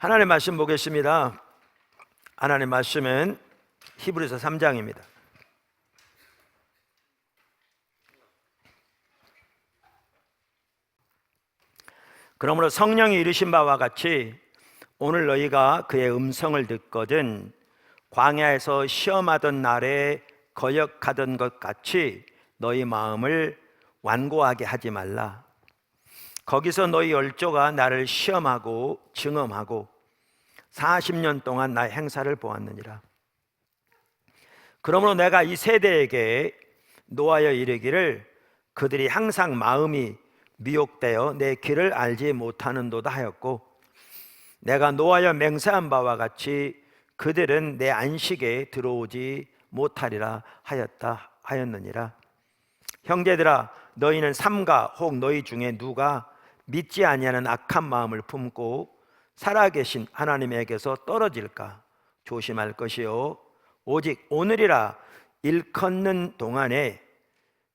하나님의 말씀 보겠습니다. 하나님의 말씀은 히브리서 3장입니다. 그러므로 성령이 이르신 바와 같이 오늘 너희가 그의 음성을 듣거든 광야에서 시험하던 날에 거역하던 것 같이 너희 마음을 완고하게 하지 말라. 거기서 너희 열조가 나를 시험하고 증험하고 40년 동안 나의 행사를 보았느니라. 그러므로 내가 이 세대에게 노하여 이르기를 그들이 항상 마음이 미혹되어 내 길을 알지 못하는도다 하였고, 내가 노하여 맹세한 바와 같이 그들은 내 안식에 들어오지 못하리라 하였느니라. 형제들아, 너희는 삼가 혹 너희 중에 누가 믿지 아니하는 악한 마음을 품고 살아계신 하나님에게서 떨어질까 조심할 것이요, 오직 오늘이라 일컫는 동안에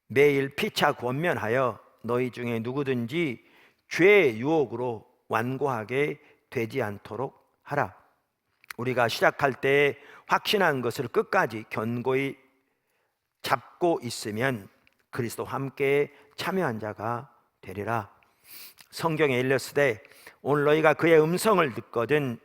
매일 피차 권면하여 너희 중에 누구든지 죄의 유혹으로 완고하게 되지 않도록 하라. 우리가 시작할 때 확신한 것을 끝까지 견고히 잡고 있으면 그리스도와 함께 참여한 자가 되리라. 성경에 일렀으되 오늘 너희가 그의 음성을 듣거든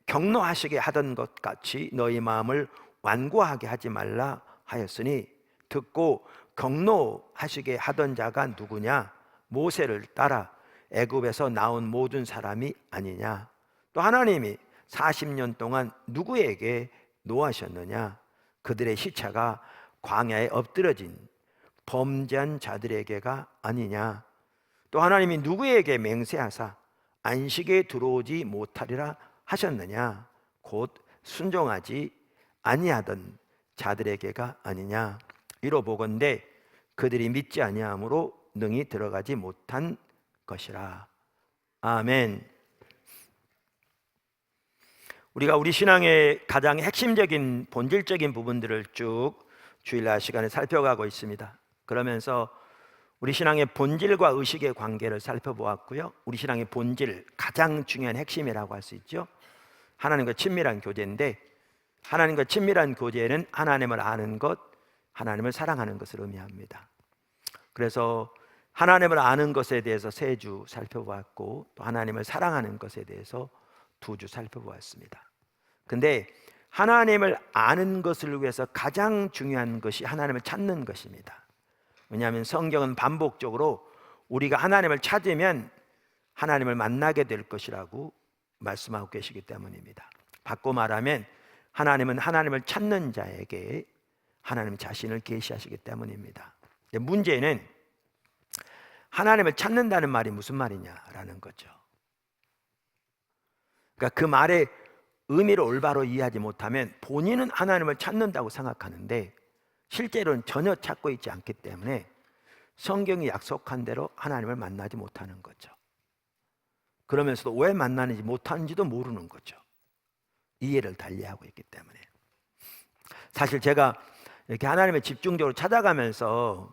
경노하시게 하던 것 같이 너희 마음을 완고하게 하지 말라 하였으니, 듣고 경노하시게 하던 자가 누구냐? 모세를 따라 애굽에서 나온 모든 사람이 아니냐? 또 하나님이 40년 동안 누구에게 노하셨느냐? 그들의 시체가 광야에 엎드러진 범죄한 자들에게가 아니냐? 또 하나님이 누구에게 맹세하사 안식에 들어오지 못하리라 하셨느냐? 곧 순종하지 아니하던 자들에게가 아니냐? 이로 보건대 그들이 믿지 아니함으로 능히 들어가지 못한 것이라. 아멘. 우리가 우리 신앙의 가장 핵심적인 본질적인 부분들을 쭉 주일날 시간에 살펴가고 있습니다. 그러면서 우리 신앙의 본질과 의식의 관계를 살펴보았고요, 우리 신앙의 본질, 가장 중요한 핵심이라고 할 수 있죠. 하나님과 친밀한 교제인데, 하나님과 친밀한 교제는 하나님을 아는 것, 하나님을 사랑하는 것을 의미합니다. 그래서 하나님을 아는 것에 대해서 3주 살펴보았고, 또 하나님을 사랑하는 것에 대해서 2주 살펴보았습니다. 근데 하나님을 아는 것을 위해서 가장 중요한 것이 하나님을 찾는 것입니다. 왜냐하면 성경은 반복적으로 우리가 하나님을 찾으면 하나님을 만나게 될 것이라고 말씀하고 계시기 때문입니다. 바꿔 말하면 하나님은 하나님을 찾는 자에게 하나님 자신을 계시하시기 때문입니다. 문제는 하나님을 찾는다는 말이 무슨 말이냐라는 거죠. 그러니까 그 말의 의미를 올바로 이해하지 못하면 본인은 하나님을 찾는다고 생각하는데 실제로는 전혀 찾고 있지 않기 때문에 성경이 약속한 대로 하나님을 만나지 못하는 거죠. 그러면서도 왜 만나는지 못하는지도 모르는 거죠. 이해를 달리하고 있기 때문에. 사실 제가 이렇게 하나님을 집중적으로 찾아가면서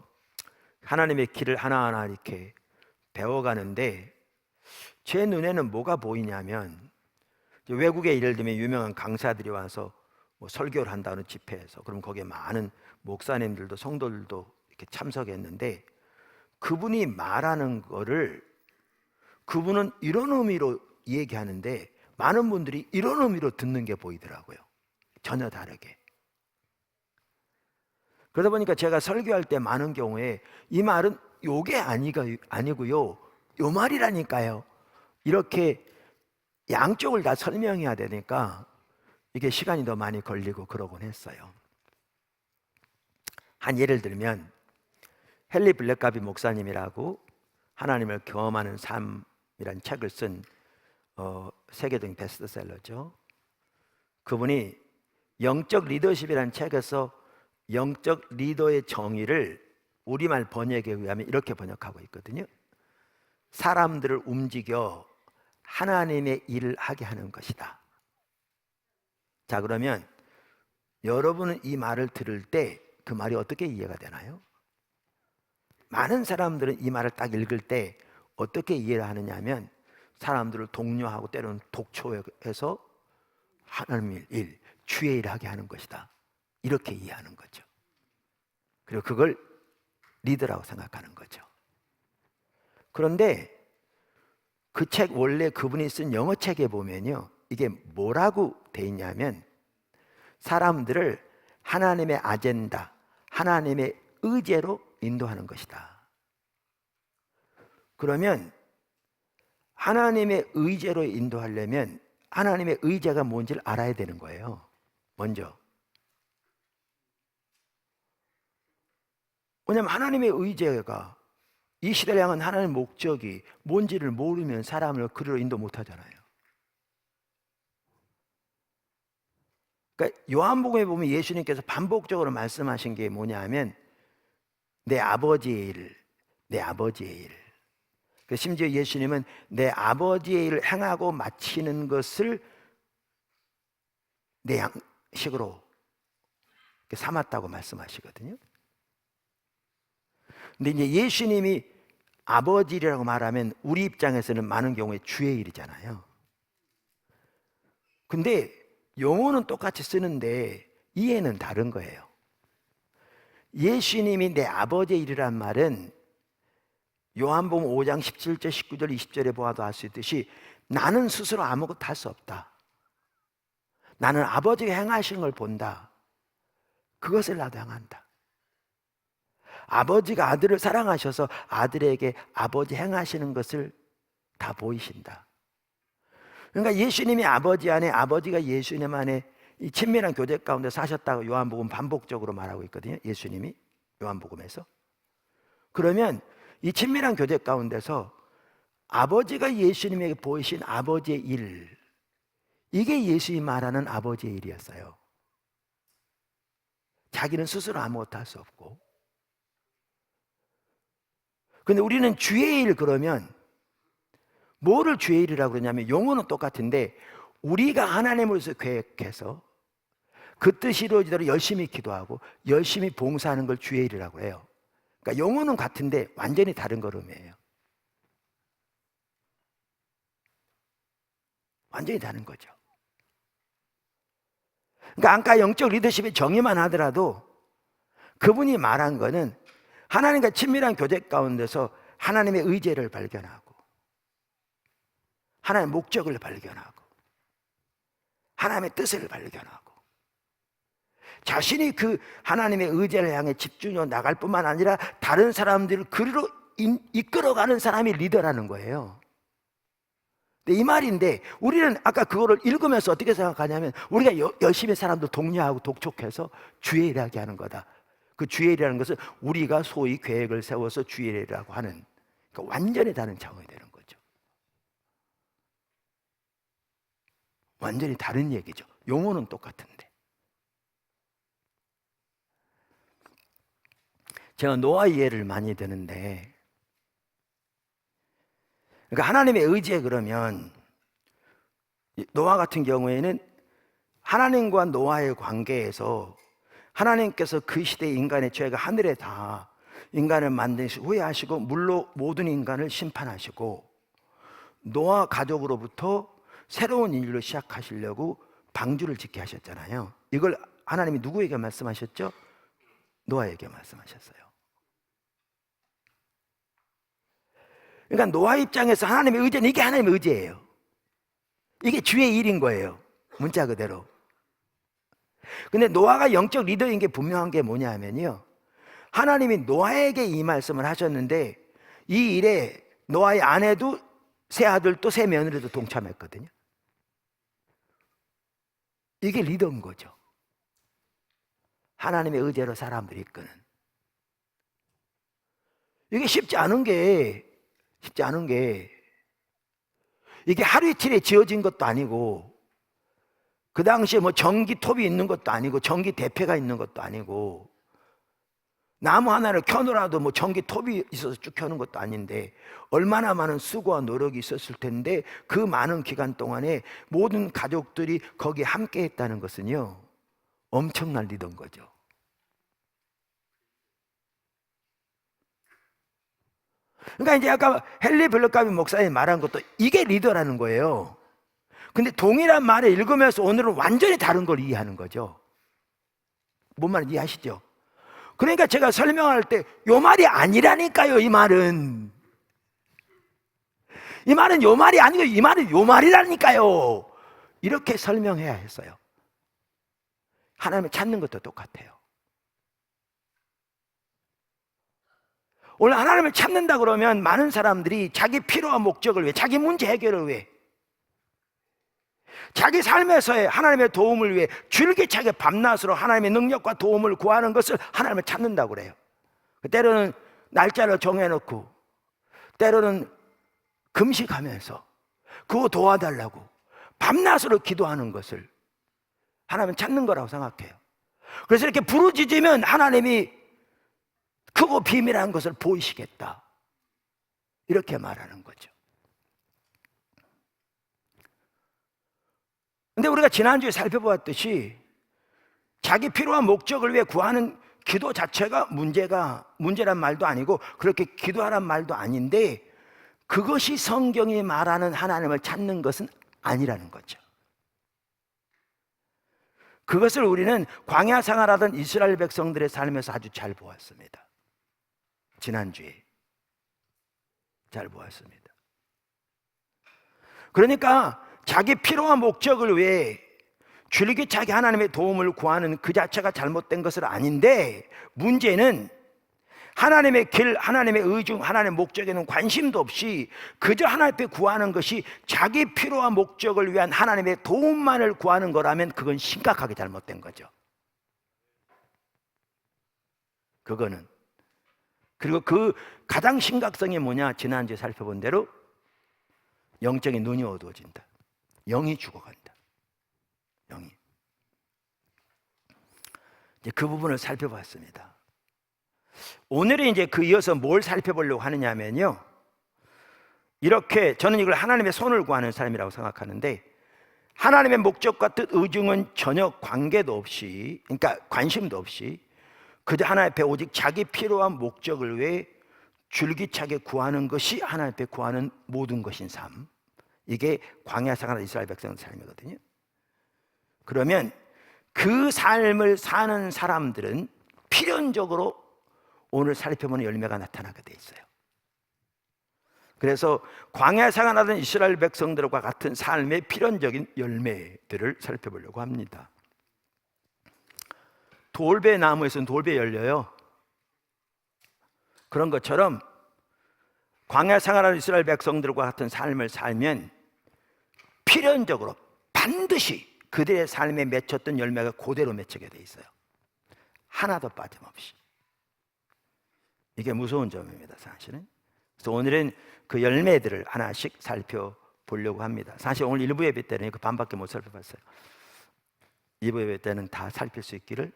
하나님의 길을 하나하나 이렇게 배워가는데 제 눈에는 뭐가 보이냐면, 외국에 예를 들면 유명한 강사들이 와서 뭐 설교를 한다는 집회에서, 그럼 거기에 많은 목사님들도 성도들도 이렇게 참석했는데, 그분이 말하는 거를 그분은 이런 의미로 얘기하는데 많은 분들이 이런 의미로 듣는 게 보이더라고요. 전혀 다르게. 그러다 보니까 제가 설교할 때 많은 경우에 이 말은 요게 아니고요, 요 말이라니까요, 이렇게 양쪽을 다 설명해야 되니까 이게 시간이 더 많이 걸리고 그러곤 했어요. 한 예를 들면 헨리 블랙가비 목사님이라고 하나님을 경험하는 삶이란 책을 쓴 세계적인 베스트셀러죠. 그분이 영적 리더십이라는 책에서 영적 리더의 정의를 우리말 번역에 의하면 이렇게 번역하고 있거든요. 사람들을 움직여 하나님의 일을 하게 하는 것이다. 자, 그러면 여러분은 이 말을 들을 때 그 말이 어떻게 이해가 되나요? 많은 사람들은 이 말을 딱 읽을 때 어떻게 이해를 하느냐 하면, 사람들을 독려하고 때로는 독초해서 하나님의 일, 주의 일하게 하는 것이다. 이렇게 이해하는 거죠. 그리고 그걸 리더라고 생각하는 거죠. 그런데 그 책 원래 그분이 쓴 영어 책에 보면요, 이게 뭐라고 돼 있냐면 사람들을 하나님의 아젠다, 하나님의 의제로 인도하는 것이다. 그러면 하나님의 의제로 인도하려면 하나님의 의제가 뭔지를 알아야 되는 거예요. 먼저. 왜냐하면 하나님의 의제가, 이 시대를 향한 하나님의 목적이 뭔지를 모르면 사람을 그리로 인도 못하잖아요. 그러니까 요한복음에 보면 예수님께서 반복적으로 말씀하신 게 뭐냐 하면 내 아버지의 일, 내 아버지의 일. 심지어 예수님은 내 아버지의 일을 행하고 마치는 것을 내 양식으로 삼았다고 말씀하시거든요. 근데 이제 예수님이 아버지라고 말하면 우리 입장에서는 많은 경우에 주의 일이잖아요. 근데 용어는 똑같이 쓰는데 이해는 다른 거예요. 예수님이 내 아버지의 일이란 말은 요한복음 5장 17절, 19절, 20절에 보아도 알 수 있듯이 나는 스스로 아무것도 할 수 없다. 나는 아버지가 행하신 걸 본다. 그것을 나도 행한다. 아버지가 아들을 사랑하셔서 아들에게 아버지 행하시는 것을 다 보이신다. 그러니까 예수님이 아버지 안에, 아버지가 예수님 안에 이 친밀한 교제 가운데 사셨다고 요한복음 반복적으로 말하고 있거든요. 예수님이 요한복음에서. 그러면 이 친밀한 교제 가운데서 아버지가 예수님에게 보이신 아버지의 일, 이게 예수님이 말하는 아버지의 일이었어요. 자기는 스스로 아무것도 할 수 없고. 근데 우리는 주의 일 그러면 뭐를 주의 일이라고 그러냐면 용어는 똑같은데 우리가 하나님으로서 계획해서 그 뜻이 이루어지도록 열심히 기도하고 열심히 봉사하는 걸 주의 일이라고 해요. 그러니까 용어는 같은데 완전히 다른 걸음이에요. 완전히 다른 거죠. 그러니까 아까 영적 리더십의 정의만 하더라도 그분이 말한 거는 하나님과 친밀한 교제 가운데서 하나님의 의제를 발견하고 하나님의 목적을 발견하고 하나님의 뜻을 발견하고 자신이 그 하나님의 의제를 향해 집중해 나갈 뿐만 아니라 다른 사람들을 그리로 이끌어가는 사람이 리더라는 거예요. 이 말인데 우리는 아까 그거를 읽으면서 어떻게 생각하냐면 우리가 열심히 사람들 독려하고 독촉해서 주의 일하게 하는 거다. 그 주의 일이라는 것은 우리가 소위 계획을 세워서 주의 일이라고 하는, 그러니까 완전히 다른 차원이 되는 거죠. 완전히 다른 얘기죠. 용어는 똑같은데. 제가 노아 예를 많이 드는데, 그러니까 하나님의 의지에 그러면 노아 같은 경우에는 하나님과 노아의 관계에서 하나님께서 그 시대의 인간의 죄가 하늘에 다 인간을 만드시 후회하시고 물로 모든 인간을 심판하시고 노아 가족으로부터 새로운 인류를 시작하시려고 방주를 짓게 하셨잖아요. 이걸 하나님이 누구에게 말씀하셨죠? 노아에게 말씀하셨어요. 그러니까 노아 입장에서 하나님의 의지는 이게 하나님의 의지예요. 이게 주의 일인 거예요. 문자 그대로. 근데 노아가 영적 리더인 게 분명한 게 뭐냐 하면요, 하나님이 노아에게 이 말씀을 하셨는데 이 일에 노아의 아내도 세 아들도 세 며느리도 동참했거든요. 이게 리더인 거죠. 하나님의 의제로 사람들이 이끄는. 이게 쉽지 않은 게 이게 하루 이틀에 지어진 것도 아니고 그 당시에 뭐 전기톱이 있는 것도 아니고 전기 대패가 있는 것도 아니고 나무 하나를 켜놓으라도 뭐 전기톱이 있어서 쭉 켜는 것도 아닌데 얼마나 많은 수고와 노력이 있었을 텐데 그 많은 기간 동안에 모든 가족들이 거기에 함께 했다는 것은요 엄청난 리더인 거죠. 그러니까 이제 아까 헨리 블러카비 목사님이 말한 것도 이게 리더라는 거예요. 근데 동일한 말을 읽으면서 오늘은 완전히 다른 걸 이해하는 거죠. 뭔 말인지 이해하시죠? 그러니까 제가 설명할 때 요 말이 아니라니까요. 이 말은 요 말이 아니고 이 말은 요 말이라니까요. 이렇게 설명해야 했어요. 하나님을 찾는 것도 똑같아요. 오늘 하나님을 찾는다 그러면 많은 사람들이 자기 필요와 목적을 위해, 자기 문제 해결을 위해, 자기 삶에서의 하나님의 도움을 위해 줄기차게 밤낮으로 하나님의 능력과 도움을 구하는 것을 하나님을 찾는다고 그래요. 때로는 날짜를 정해놓고, 때로는 금식하면서 그거 도와달라고 밤낮으로 기도하는 것을 하나님은 찾는 거라고 생각해요. 그래서 이렇게 부르짖으면 하나님이 크고 비밀한 것을 보이시겠다, 이렇게 말하는 거죠. 근데 우리가 지난주에 살펴보았듯이 자기 필요와 목적을 위해 구하는 기도 자체가 문제란 말도 아니고 그렇게 기도하란 말도 아닌데, 그것이 성경이 말하는 하나님을 찾는 것은 아니라는 거죠. 그것을 우리는 광야 생활하던 이스라엘 백성들의 삶에서 아주 잘 보았습니다. 지난주에 잘 보았습니다. 그러니까 자기 필요와 목적을 위해 줄기차게 하나님의 도움을 구하는 그 자체가 잘못된 것은 아닌데, 문제는 하나님의 길, 하나님의 의중, 하나님의 목적에는 관심도 없이 그저 하나님 앞에 구하는 것이 자기 필요와 목적을 위한 하나님의 도움만을 구하는 거라면 그건 심각하게 잘못된 거죠. 그거는. 그리고 그 가장 심각성이 뭐냐? 지난주에 살펴본 대로 영적인 눈이 어두워진다. 영이 죽어간다. 영이. 이제 그 부분을 살펴봤습니다. 오늘은 이제 그 이어서 뭘 살펴보려고 하느냐면요, 이렇게 저는 이걸 하나님의 손을 구하는 삶이라고 생각하는데, 하나님의 목적과 뜻, 의중은 전혀 관계도 없이, 그러니까 관심도 없이 그저 하나님 앞에 오직 자기 필요와 목적을 위해 줄기차게 구하는 것이 하나님 앞에 구하는 모든 것인 삶, 이게 광야 생활 이스라엘 백성의 삶이거든요. 그러면 그 삶을 사는 사람들은 필연적으로 오늘 살펴보는 열매가 나타나게 돼 있어요. 그래서 광야 생활하던 이스라엘 백성들과 같은 삶의 필연적인 열매들을 살펴보려고 합니다. 돌배 나무에서는 돌배 열려요. 그런 것처럼 광야 생활하는 이스라엘 백성들과 같은 삶을 살면 필연적으로 반드시 그들의 삶에 맺혔던 열매가 그대로 맺히게 돼 있어요. 하나도 빠짐없이. 이게 무서운 점입니다, 사실은. 그래서 오늘은 그 열매들을 하나씩 살펴보려고 합니다. 사실 오늘 일부 예배 때는 그 반밖에 못 살펴봤어요. 2부 예배 때는 다 살필 수 있기를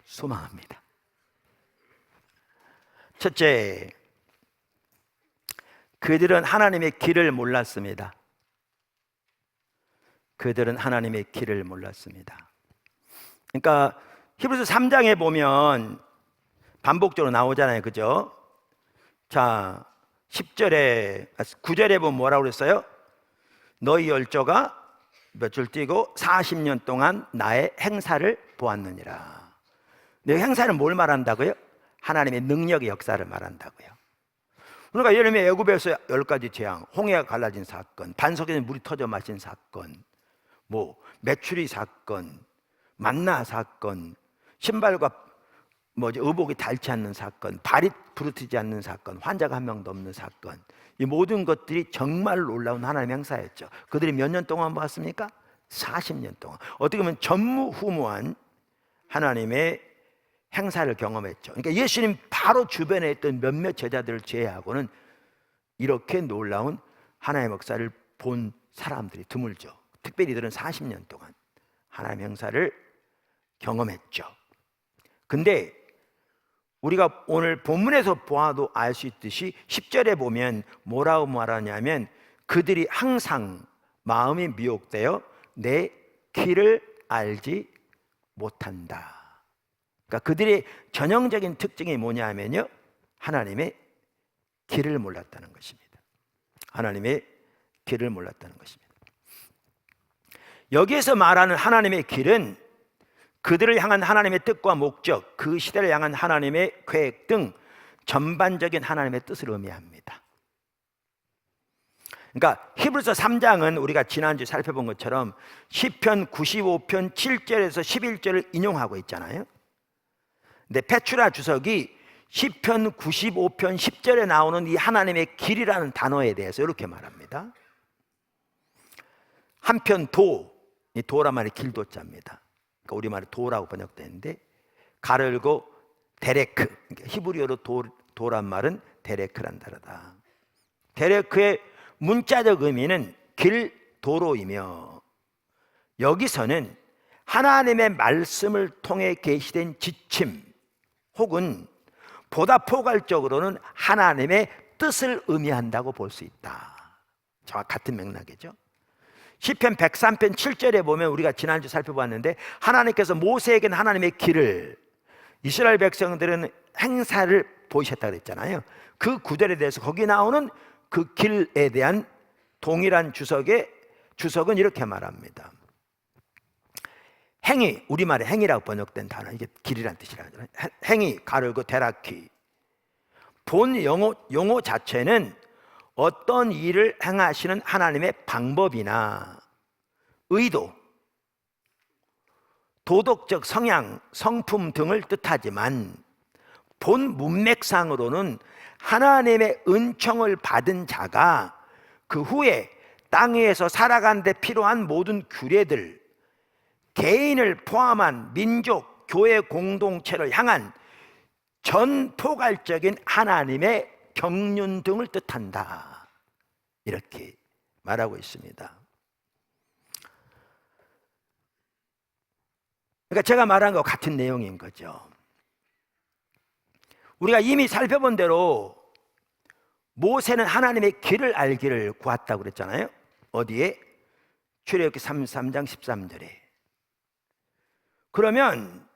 소망합니다. 첫째, 그들은 하나님의 길을 몰랐습니다. 그들은 하나님의 길을 몰랐습니다. 그러니까 히브리서 3장에 보면 반복적으로 나오잖아요, 그죠? 자, 9절에 보면 뭐라고 그랬어요? 너희 열조가 몇 줄 띄고 40년 동안 나의 행사를 보았느니라. 내 행사는 뭘 말한다고요? 하나님의 능력의 역사를 말한다고요. 그러니까 예를 들면 애굽에서 10가지 재앙, 홍해가 갈라진 사건, 반석에서 물이 터져 마신 사건, 메추리 사건, 만나 사건, 신발과 의복이 닳지 않는 사건, 발이 부르트지 않는 사건, 환자가 한 명도 없는 사건, 이 모든 것들이 정말 놀라운 하나님의 행사였죠. 그들이 몇 년 동안 봤습니까? 40년 동안. 어떻게 보면 전무후무한 하나님의 행사를 경험했죠. 그러니까 예수님 바로 주변에 있던 몇몇 제자들을 제외하고는 이렇게 놀라운 하나님의 역사를 본 사람들이 드물죠. 특별히 이들은 40년 동안 하나님의 행사를 경험했죠. 근데 우리가 오늘 본문에서 보아도 알 수 있듯이 10절에 보면 뭐라고 말하냐면, 그들이 항상 마음이 미혹되어 내 길을 알지 못한다. 그러니까 그들의 전형적인 특징이 뭐냐면요, 하나님의 길을 몰랐다는 것입니다. 하나님의 길을 몰랐다는 것입니다. 여기에서 말하는 하나님의 길은 그들을 향한 하나님의 뜻과 목적, 그 시대를 향한 하나님의 계획 등 전반적인 하나님의 뜻을 의미합니다. 그러니까 히브리서 3장은 우리가 지난주에 살펴본 것처럼 시편 95편 7절에서 11절을 인용하고 있잖아요. 근데 페투라 주석이 시편 95편 10절에 나오는 이 하나님의 길이라는 단어에 대해서 이렇게 말합니다. 한편 이 도란 말이 길도자입니다. 그러니까 우리말에 도라고 번역되는데 가르고 데레크, 그러니까 히브리어로 도란 말은 데레크란 단어다. 데레크의 문자적 의미는 길, 도로이며 여기서는 하나님의 말씀을 통해 계시된 지침 혹은 보다 포괄적으로는 하나님의 뜻을 의미한다고 볼 수 있다. 저와 같은 맥락이죠. 시편 103편 7절에 보면 우리가 지난주 살펴봤는데 하나님께서 모세에게는 하나님의 길을, 이스라엘 백성들은 행사를 보이셨다 그랬잖아요. 그 구절에 대해서 거기 나오는 그 길에 대한 동일한 주석은 이렇게 말합니다. 행위, 우리말에 행위라고 번역된 단어, 이게 길이란 뜻이라잖아요. 행위, 가르고 데라키. 본 용어 자체는 어떤 일을 행하시는 하나님의 방법이나 의도, 도덕적 성향, 성품 등을 뜻하지만 본 문맥상으로는 하나님의 은총을 받은 자가 그 후에 땅 위에서 살아가는 데 필요한 모든 규례들, 개인을 포함한 민족, 교회 공동체를 향한 전포괄적인 하나님의 경륜 등을 뜻한다. 이렇게 말하고 있습니다. 그러니까 제가 말한 것 같은 내용인 거죠. 우리가 이미 살펴본 대로 모세는 하나님의 길을 알기를 구했다고 그랬잖아요. 어디에? 출애굽기 33장 13절에. 그러면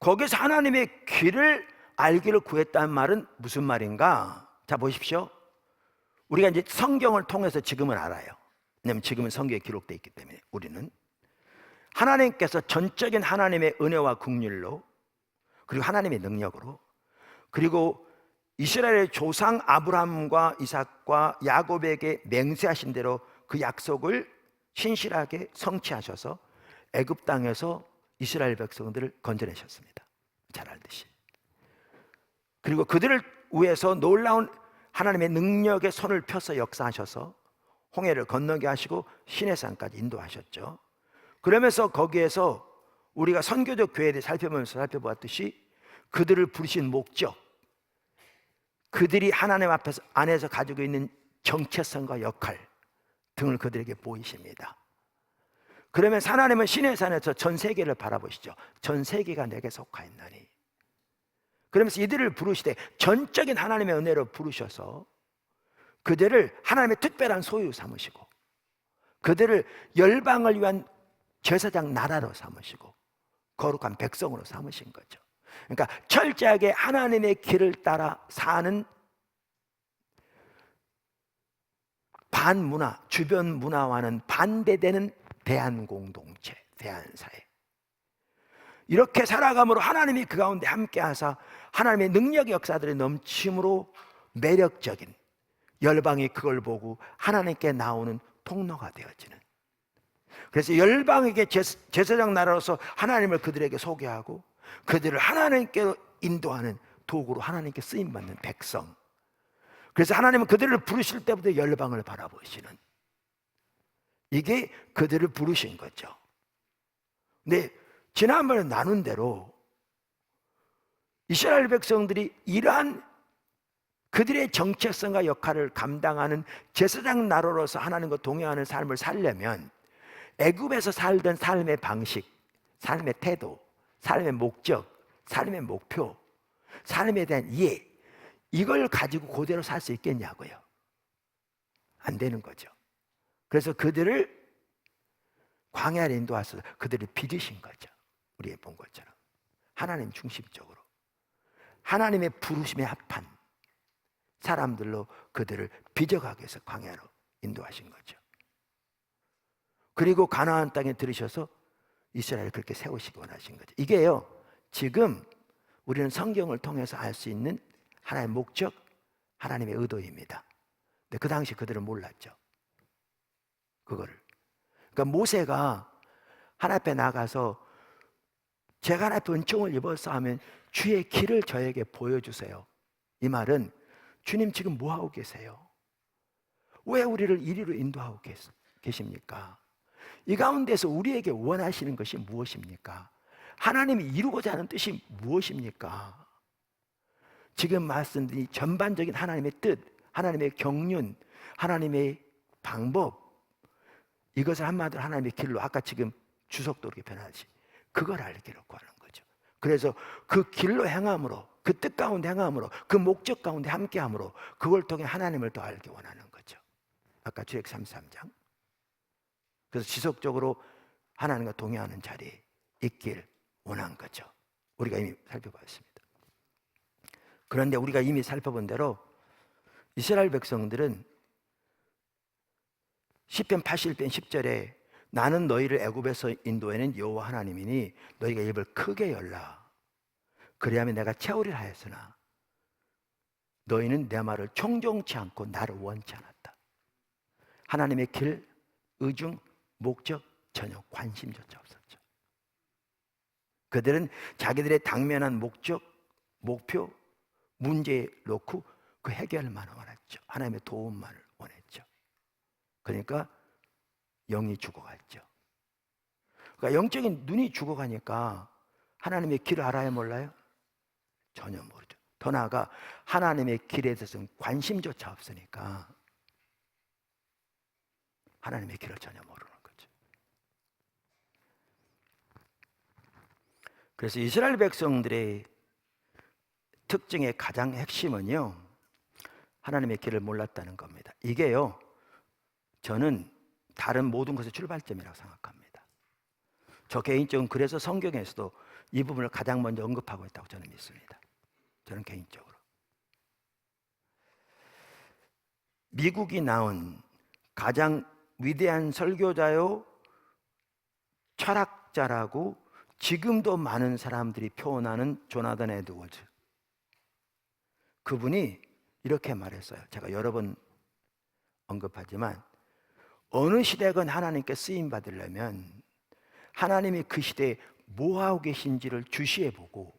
거기서 하나님의 길을 알기를 구했다는 말은 무슨 말인가? 자, 보십시오. 우리가 이제 성경을 통해서 지금은 알아요. 왜냐하면 지금은 성경에 기록되어 있기 때문에. 우리는 하나님께서 전적인 하나님의 은혜와 긍휼로, 그리고 하나님의 능력으로, 그리고 이스라엘의 조상 아브라함과 이삭과 야곱에게 맹세하신 대로 그 약속을 신실하게 성취하셔서 애굽 땅에서 이스라엘 백성들을 건져내셨습니다. 잘 알듯이. 그리고 그들을 위해서 놀라운 하나님의 능력의 손을 펴서 역사하셔서 홍해를 건너게 하시고 시내산까지 인도하셨죠. 그러면서 거기에서 우리가 선교적 교회를 살펴보면서 살펴보았듯이 그들을 부르신 목적, 그들이 하나님 앞에서 안에서 가지고 있는 정체성과 역할 등을 그들에게 보이십니다. 그러면 하나님은 시내산에서 전 세계를 바라보시죠. 전 세계가 내게 속하였나니. 그러면서 이들을 부르시되 전적인 하나님의 은혜로 부르셔서 그들을 하나님의 특별한 소유 삼으시고 그들을 열방을 위한 제사장 나라로 삼으시고 거룩한 백성으로 삼으신 거죠. 그러니까 철저하게 하나님의 길을 따라 사는 반문화, 주변 문화와는 반대되는 대한공동체, 대한사회. 이렇게 살아감으로 하나님이 그 가운데 함께하사 하나님의 능력의 역사들의 넘침으로 매력적인 열방이 그걸 보고 하나님께 나오는 통로가 되어지는. 그래서 열방에게 제사장 나라로서 하나님을 그들에게 소개하고 그들을 하나님께로 인도하는 도구로 하나님께 쓰임받는 백성. 그래서 하나님은 그들을 부르실 때부터 열방을 바라보시는, 이게 그들을 부르신 거죠. 근데 지난번에 나눈 대로 이스라엘 백성들이 이러한 그들의 정체성과 역할을 감당하는 제사장 나라로서 하나님과 동행하는 삶을 살려면 애굽에서 살던 삶의 방식, 삶의 태도, 삶의 목적, 삶의 목표, 삶에 대한 이해, 이걸 가지고 그대로 살 수 있겠냐고요. 안 되는 거죠. 그래서 그들을 광야로 인도하셔서 그들을 빚으신 거죠. 우리가 본 것처럼 하나님 중심적으로 하나님의 부르심에 합한 사람들로 그들을 빚어가기 위해서 광야로 인도하신 거죠. 그리고 가나안 땅에 들으셔서 이스라엘을 그렇게 세우시기 원하신 거죠. 이게요, 지금 우리는 성경을 통해서 알 수 있는 하나님의 목적, 하나님의 의도입니다. 근데 그 당시 그들은 몰랐죠, 그거를. 그러니까 모세가 하나님 앞에 나가서 제가 하나님 앞에 은총을 입어서 하면 주의 길을 저에게 보여주세요. 이 말은 주님 지금 뭐하고 계세요? 왜 우리를 이리로 인도하고 계십니까? 이 가운데서 우리에게 원하시는 것이 무엇입니까? 하나님이 이루고자 하는 뜻이 무엇입니까? 지금 말씀드린 전반적인 하나님의 뜻, 하나님의 경륜, 하나님의 방법, 이것을 한마디로 하나님의 길로, 아까 지금 주석도 그렇게 변하듯이 그걸 알기를 구하는 거죠. 그래서 그 길로 행함으로, 그 뜻 가운데 행함으로, 그 목적 가운데 함께함으로 그걸 통해 하나님을 더 알기 원하는 거죠. 아까 출애굽 33장. 그래서 지속적으로 하나님과 동행하는 자리에 있길 원한 거죠. 우리가 이미 살펴봤습니다. 그런데 우리가 이미 살펴본 대로 이스라엘 백성들은 시편 81편 10절에 나는 너희를 애굽에서 인도해낸 여호와 하나님이니 너희가 입을 크게 열라. 그리하면 내가 채우리라 하였으나 너희는 내 말을 청종치 않고 나를 원치 않았다. 하나님의 길, 의중, 목적 전혀 관심조차 없었죠. 그들은 자기들의 당면한 목적, 목표, 문제에 놓고 그 해결만 원했죠. 하나님의 도움만을 원했죠. 그러니까 영이 죽어갔죠. 그러니까 영적인 눈이 죽어가니까 하나님의 길을 알아야 몰라요? 전혀 모르죠. 더 나아가 하나님의 길에 대해서는 관심조차 없으니까 하나님의 길을 전혀 모르는 거죠. 그래서 이스라엘 백성들의 특징의 가장 핵심은요, 하나님의 길을 몰랐다는 겁니다. 이게요, 저는 다른 모든 것의 출발점이라고 생각합니다. 저 개인적으로 그래서 성경에서도 이 부분을 가장 먼저 언급하고 있다고 저는 믿습니다. 저는 개인적으로. 미국이 낳은 가장 위대한 설교자요, 철학자라고 지금도 많은 사람들이 표현하는 조나단 에드워즈. 그분이 이렇게 말했어요. 제가 여러 번 언급하지만 어느 시대건 하나님께 쓰임 받으려면 하나님이 그 시대에 뭐하고 계신지를 주시해보고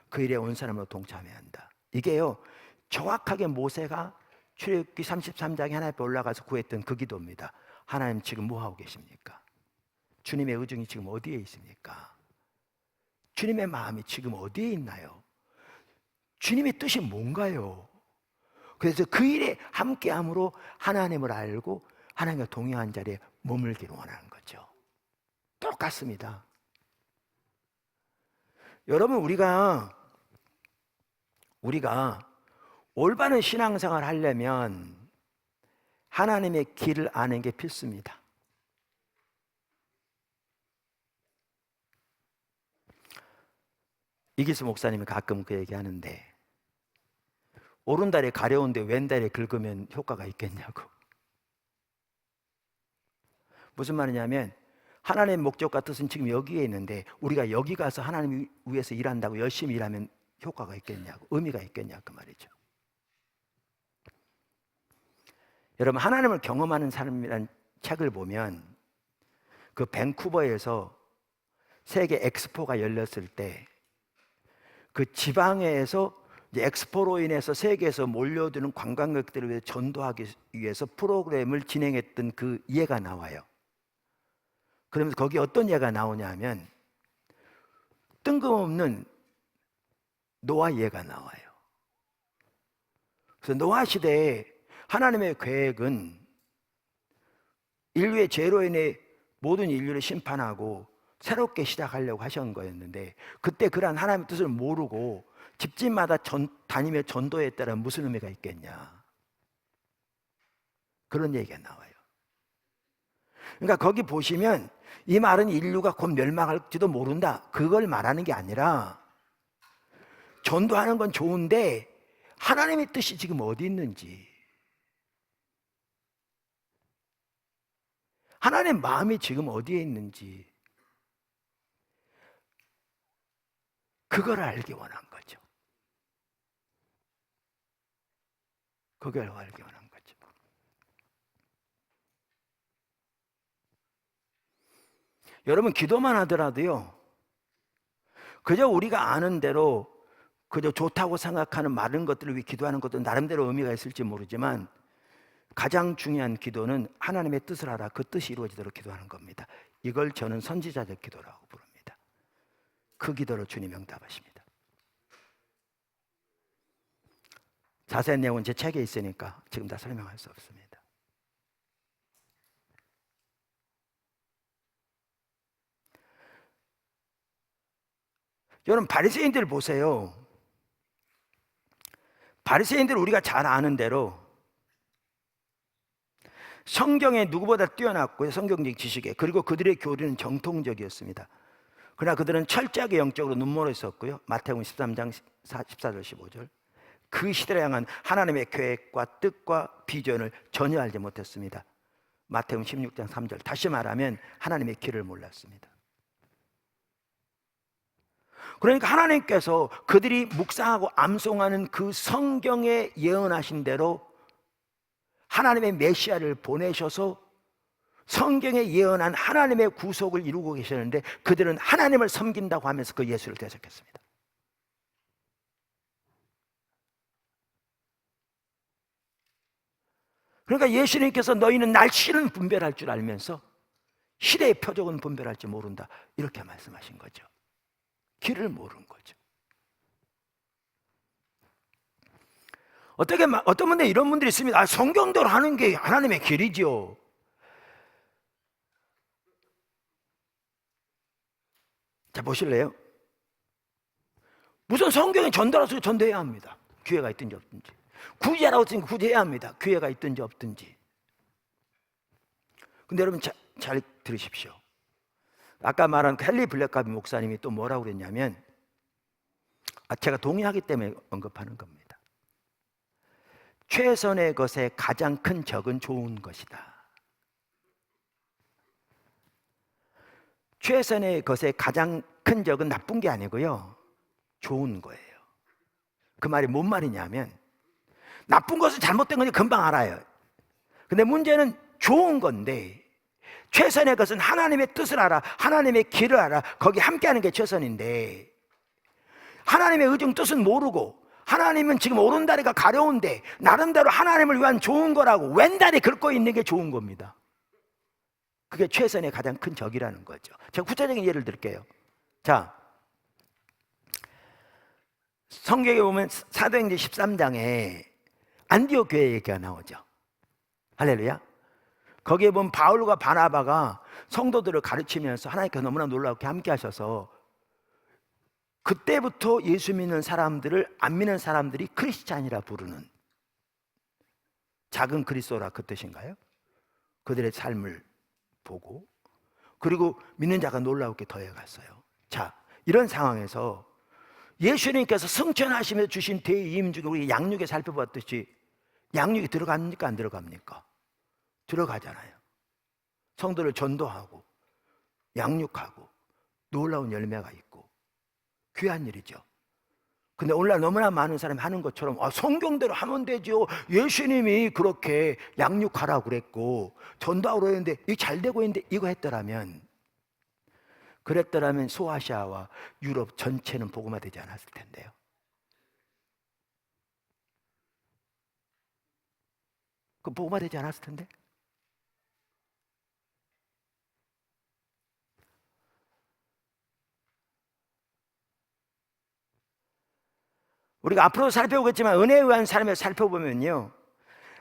그 일에 온 사람으로 동참해야 한다. 이게요, 정확하게 모세가 출애굽기 33장에 하나님 앞에 올라가서 구했던 그 기도입니다. 하나님 지금 뭐하고 계십니까? 주님의 의중이 지금 어디에 있습니까? 주님의 마음이 지금 어디에 있나요? 주님의 뜻이 뭔가요? 그래서 그 일에 함께함으로 하나님을 알고 하나님과 동행한 자리에 머물기를 원하는 거죠. 똑같습니다. 여러분, 우리가 올바른 신앙생활을 하려면 하나님의 길을 아는 게 필수입니다. 이기수 목사님이 가끔 그 얘기하는데, 오른다리에 가려운데 왼다리에 긁으면 효과가 있겠냐고. 무슨 말이냐면 하나님의 목적과 뜻은 지금 여기에 있는데 우리가 여기 가서 하나님 위해서 일한다고 열심히 일하면 효과가 있겠냐고, 의미가 있겠냐고 그 말이죠. 여러분, 하나님을 경험하는 사람이라는 책을 보면 그 밴쿠버에서 세계 엑스포가 열렸을 때 그 지방에서 이제 엑스포로 인해서 세계에서 몰려드는 관광객들을 위해 전도하기 위해서 프로그램을 진행했던 그 예가 나와요. 그러면서 거기 어떤 예가 나오냐 하면 뜬금없는 노아 예가 나와요. 그래서 노아 시대에 하나님의 계획은 인류의 죄로 인해 모든 인류를 심판하고 새롭게 시작하려고 하신 거였는데, 그때 그러한 하나님의 뜻을 모르고 집집마다 다니며 전도했다면 무슨 의미가 있겠냐, 그런 얘기가 나와요. 그러니까 거기 보시면 이 말은 인류가 곧 멸망할지도 모른다, 그걸 말하는 게 아니라 전도하는 건 좋은데 하나님의 뜻이 지금 어디 있는지, 하나님의 마음이 지금 어디에 있는지 그걸 알기 원한 거죠. 그걸 알기 원한 거죠. 여러분, 기도만 하더라도요, 그저 우리가 아는 대로 그저 좋다고 생각하는 많은 것들을 위해 기도하는 것도 나름대로 의미가 있을지 모르지만, 가장 중요한 기도는 하나님의 뜻을 알아 그 뜻이 이루어지도록 기도하는 겁니다. 이걸 저는 선지자적 기도라고 부릅니다. 그 기도를 주님이 응답하십니다. 자세한 내용은 제 책에 있으니까 지금 다 설명할 수 없습니다. 여러분, 바리새인들 보세요. 바리새인들 우리가 잘 아는 대로 성경에 누구보다 뛰어났고요, 성경적 지식에. 그리고 그들의 교리는 정통적이었습니다. 그러나 그들은 철저하게 영적으로 눈멀어 있었고요. 마태복음 13장 14절 15절, 그 시대를 향한 하나님의 계획과 뜻과 비전을 전혀 알지 못했습니다. 마태복음 16장 3절, 다시 말하면 하나님의 길을 몰랐습니다. 그러니까 하나님께서 그들이 묵상하고 암송하는 그 성경에 예언하신 대로 하나님의 메시아를 보내셔서 성경에 예언한 하나님의 구속을 이루고 계셨는데, 그들은 하나님을 섬긴다고 하면서 그 예수를 대적했습니다. 그러니까 예수님께서 너희는 날씨는 분별할 줄 알면서 시대의 표적은 분별할지 모른다, 이렇게 말씀하신 거죠. 길을 모르는 거죠. 어떤 분들 이런 분들이 있습니다. 성경대로 하는 게 하나님의 길이지요. 자, 보실래요? 무슨 성경에 전달해서 전도해야 합니다. 기회가 있든지 없든지. 굳이 하라고 했으니까 굳이 해야 합니다. 기회가 있든지 없든지. 근데 여러분 잘 들으십시오. 아까 말한 헨리 블랙카비 목사님이 또 뭐라고 그랬냐면, 제가 동의하기 때문에 언급하는 겁니다. 최선의 것의 가장 큰 적은 좋은 것이다. 최선의 것의 가장 큰 적은 나쁜 게 아니고요, 좋은 거예요. 그 말이 뭔 말이냐면, 나쁜 것은 잘못된 건지 금방 알아요. 근데 문제는 좋은 건데, 최선의 것은 하나님의 뜻을 알아, 하나님의 길을 알아, 거기 함께하는 게 최선인데, 하나님의 의중 뜻은 모르고 하나님은 지금 오른다리가 가려운데 나름대로 하나님을 위한 좋은 거라고 왼다리 긁고 있는 게 좋은 겁니다. 그게 최선의 가장 큰 적이라는 거죠. 제가 구체적인 예를 들게요. 자, 성경에 보면 사도행전 13장에 안디옥 교회 얘기가 나오죠. 할렐루야. 거기에 보면 바울과 바나바가 성도들을 가르치면서 하나님께서 너무나 놀랍게 함께 하셔서 그때부터 예수 믿는 사람들을 안 믿는 사람들이 크리스찬이라 부르는, 작은 그리스도라 그 뜻인가요? 그들의 삶을 보고, 그리고 믿는 자가 놀랍게 더해갔어요. 자, 이런 상황에서 예수님께서 승천하시면서 주신 대임 중에 우리 양육에 살펴봤듯이 양육이 들어갑니까 안 들어갑니까? 들어가잖아요. 성도를 전도하고 양육하고 놀라운 열매가 있고 귀한 일이죠. 근데 오늘날 너무나 많은 사람이 하는 것처럼 성경대로 하면 되죠, 예수님이 그렇게 양육하라고 그랬고 전도하라고 그랬는데 이게 잘 되고 있는데, 이거 그랬더라면 소아시아와 유럽 전체는 복음화되지 않았을 텐데요. 그 복음화되지 않았을 텐데. 우리가 앞으로 살펴보겠지만 은혜에 의한 삶을 살펴보면요,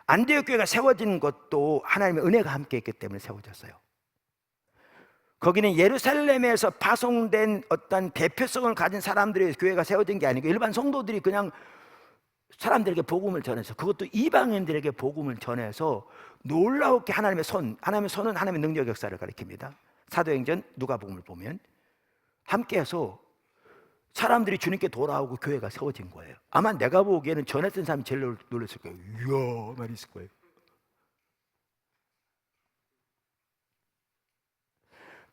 안디옥 교회가 세워진 것도 하나님의 은혜가 함께 있기 때문에 세워졌어요. 거기는 예루살렘에서 파송된 어떤 대표성을 가진 사람들의 교회가 세워진 게 아니고 일반 성도들이 그냥 사람들에게 복음을 전해서, 그것도 이방인들에게 복음을 전해서 놀라웠게 하나님의 손은 하나님의 능력 역사를 가리킵니다. 사도행전 누가복음을 보면 함께해서 사람들이 주님께 돌아오고 교회가 세워진 거예요. 아마 내가 보기에는 전했던 사람이 제일 놀랐을 거예요. 이야, 말이 있을 거예요.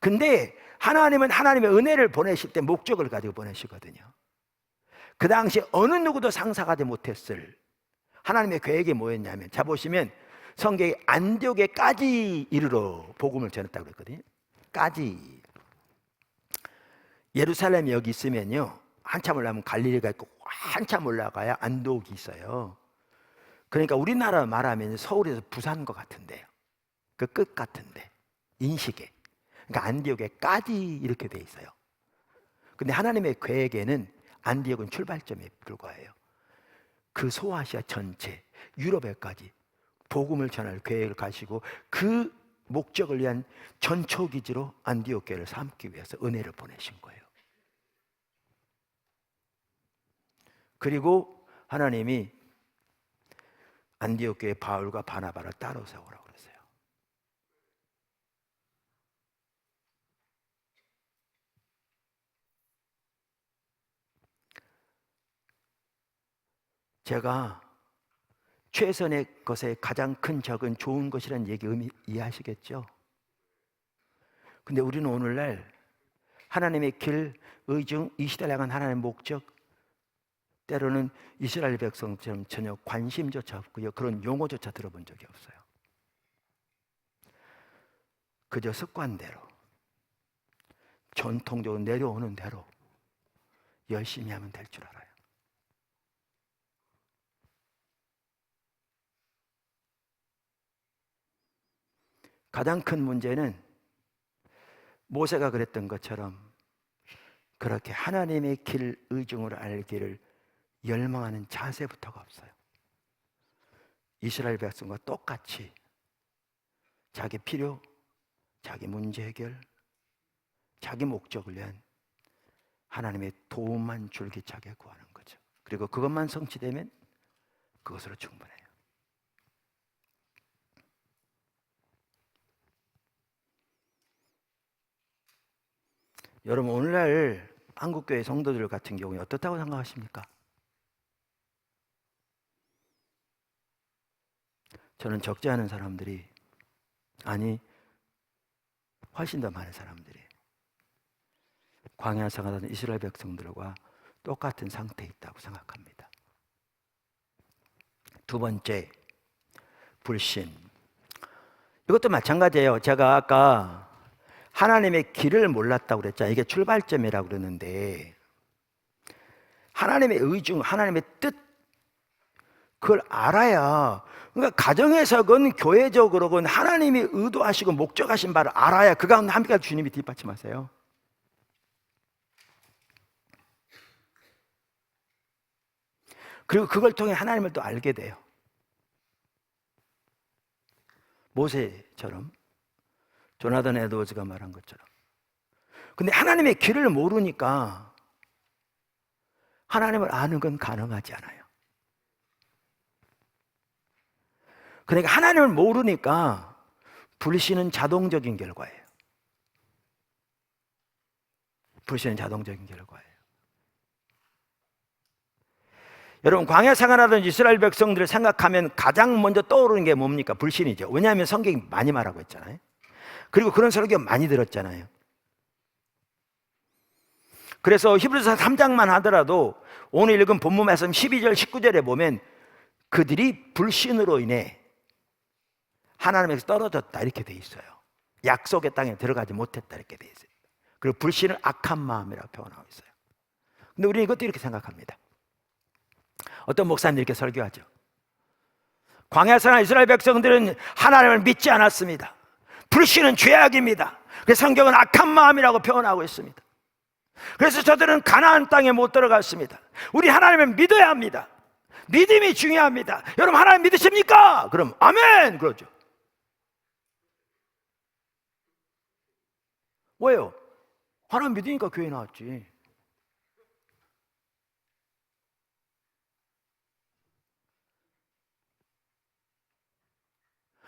근데 하나님은 하나님의 은혜를 보내실 때 목적을 가지고 보내시거든요. 그 당시 어느 누구도 상상하지 못했을 하나님의 계획이 뭐였냐면, 자 보시면 성경에 안디옥에까지 이르러 복음을 전했다고 그랬거든요. 까지. 예루살렘이 여기 있으면요, 한참 올라가면 갈릴리가 있고 한참 올라가야 안디옥이 있어요. 그러니까 우리나라 말하면 서울에서 부산과 같은데요, 그 끝 같은데, 인식에. 그러니까 안디옥에까지 이렇게 돼 있어요. 근데 하나님의 계획에는 안디옥은 출발점에 불과해요. 그 소아시아 전체, 유럽에까지 복음을 전할 계획을 가지고 그 목적을 위한 전초기지로 안디옥 교회를 삼기 위해서 은혜를 보내신 거예요. 그리고 하나님이 안디옥 교회 바울과 바나바를 따로 세우라고 그랬어요. 제가 최선의 것의 가장 큰 적은 좋은 것이라는 얘기 의미 이해하시겠죠? 근데 우리는 오늘날 하나님의 길, 의중, 이 시대를 향한 하나님의 목적, 때로는 이스라엘 백성처럼 전혀 관심조차 없고요, 그런 용어조차 들어본 적이 없어요. 그저 습관대로, 전통적으로 내려오는 대로 열심히 하면 될 줄 알아요. 가장 큰 문제는 모세가 그랬던 것처럼 그렇게 하나님의 길, 의중을 알기를 열망하는 자세부터가 없어요. 이스라엘 백성과 똑같이 자기 필요, 자기 문제 해결, 자기 목적을 위한 하나님의 도움만 줄기차게 구하는 거죠. 그리고 그것만 성취되면 그것으로 충분해요. 여러분, 오늘날 한국교회 성도들 같은 경우에 어떻다고 생각하십니까? 저는 적지 않은 사람들이, 아니 훨씬 더 많은 사람들이 광야 생활하던 이스라엘 백성들과 똑같은 상태에 있다고 생각합니다. 두 번째, 불신. 이것도 마찬가지예요. 제가 아까 하나님의 길을 몰랐다고 그랬잖아요. 이게 출발점이라고 그러는데, 하나님의 의중, 하나님의 뜻, 그걸 알아야, 그러니까 가정에서건 교회적으로건 하나님이 의도하시고 목적하신 바를 알아야 그 가운데 함께할 주님이 뒷받침하세요. 그리고 그걸 통해 하나님을 또 알게 돼요. 모세처럼, 조나단 에드워즈가 말한 것처럼. 근데 하나님의 길을 모르니까 하나님을 아는 건 가능하지 않아요. 그러니까 하나님을 모르니까 불신은 자동적인 결과예요. 불신은 자동적인 결과예요. 여러분, 광야 생활하던 이스라엘 백성들을 생각하면 가장 먼저 떠오르는 게 뭡니까? 불신이죠. 왜냐하면 성경이 많이 말하고 있잖아요. 그리고 그런 설교 많이 들었잖아요. 그래서 히브리서 3장만 하더라도 오늘 읽은 본문 말씀 12절 19절에 보면 그들이 불신으로 인해 하나님에서 떨어졌다 이렇게 돼 있어요. 약속의 땅에 들어가지 못했다 이렇게 돼 있어요. 그리고 불신을 악한 마음이라고 표현하고 있어요. 근데 우리는 이것도 이렇게 생각합니다. 어떤 목사님들이 이렇게 설교하죠. 광야 생활 이스라엘 백성들은 하나님을 믿지 않았습니다. 불신은 죄악입니다. 그래서 성경은 악한 마음이라고 표현하고 있습니다. 그래서 저들은 가나안 땅에 못 들어갔습니다. 우리 하나님을 믿어야 합니다. 믿음이 중요합니다. 여러분, 하나님 믿으십니까? 그럼 아멘 그러죠. 왜요? 하나님 믿으니까 교회 나왔지.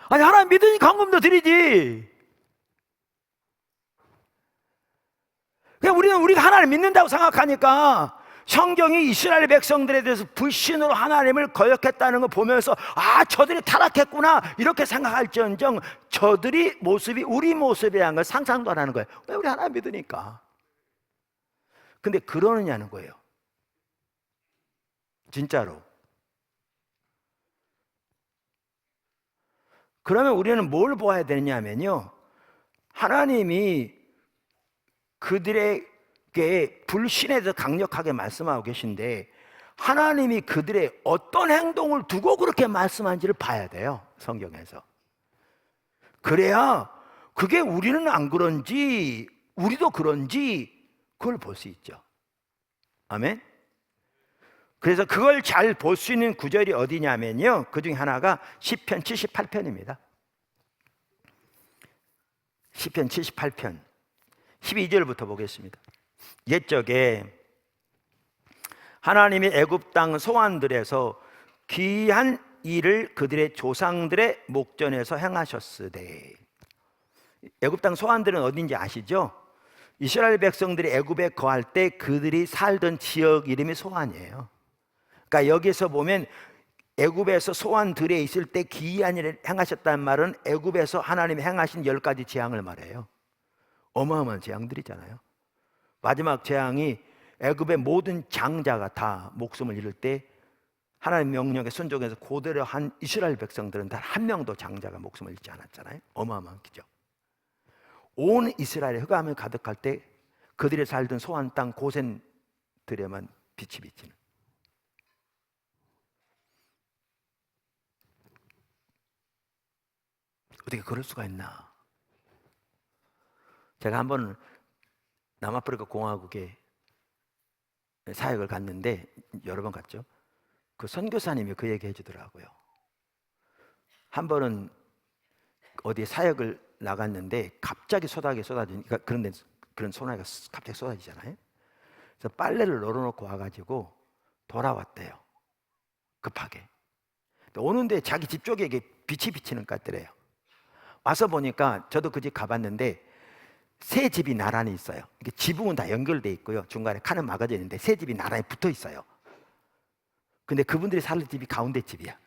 아니, 하나님 믿으니까 헌금도 드리지. 그냥 우리는 우리가 하나님을 믿는다고 생각하니까 성경이 이스라엘 백성들에 대해서 불신으로 하나님을 거역했다는 걸 보면서 저들이 타락했구나 이렇게 생각할지언정 저들이 모습이 우리 모습이라는 걸 상상도 안 하는 거예요. 왜? 우리 하나님 믿으니까. 근데 그러느냐는 거예요. 진짜로. 그러면 우리는 뭘 보아야 되냐면요, 하나님이 그들에게 불신에 대해서 강력하게 말씀하고 계신데 하나님이 그들의 어떤 행동을 두고 그렇게 말씀한지를 봐야 돼요, 성경에서. 그래야 그게 우리는 안 그런지 우리도 그런지 그걸 볼 수 있죠. 아멘. 그래서 그걸 잘 볼 수 있는 구절이 어디냐면요, 그 중에 하나가 시편 78편입니다. 시편 78편 12절부터 보겠습니다. 옛적에 하나님이 애굽 땅 소환들에서 귀한 일을 그들의 조상들의 목전에서 행하셨으되. 애굽 땅 소환들은 어딘지 아시죠? 이스라엘 백성들이 애굽에 거할 때 그들이 살던 지역 이름이 소환이에요. 그러니까 여기서 보면 애굽에서 소환들에 있을 때 기이한 일을 행하셨다는 말은 애굽에서 하나님이 행하신 10가지 재앙을 말해요. 어마어마한 재앙들이잖아요. 마지막 재앙이 애굽의 모든 장자가 다 목숨을 잃을 때 하나님 명령에 순종해서 그대로 한 이스라엘 백성들은 단 한 명도 장자가 목숨을 잃지 않았잖아요. 어마어마한 기적. 온 이스라엘에 흑암이 가득할 때 그들이 살던 소환 땅 고센들에만 빛이 비치는. 어떻게 그럴 수가 있나? 제가 한번 남아프리카 공화국에 사역을 갔는데, 여러 번 갔죠. 그 선교사님이 그 얘기 해주더라고요. 한 번은 어디 사역을 나갔는데 갑자기 소나기 쏟아지니까, 그런 소나기가 갑자기 쏟아지잖아요. 그래서 빨래를 널어놓고 와가지고 돌아왔대요, 급하게. 오는데 자기 집 쪽에 빛이 비치는 것 같더래요. 와서 보니까 저도 그 집 가봤는데 세 집이 나란히 있어요. 지붕은 다 연결돼 있고요, 중간에 칸은 막아져 있는데 세 집이 나란히 붙어 있어요. 근데 그분들이 사는 집이 가운데 집이야.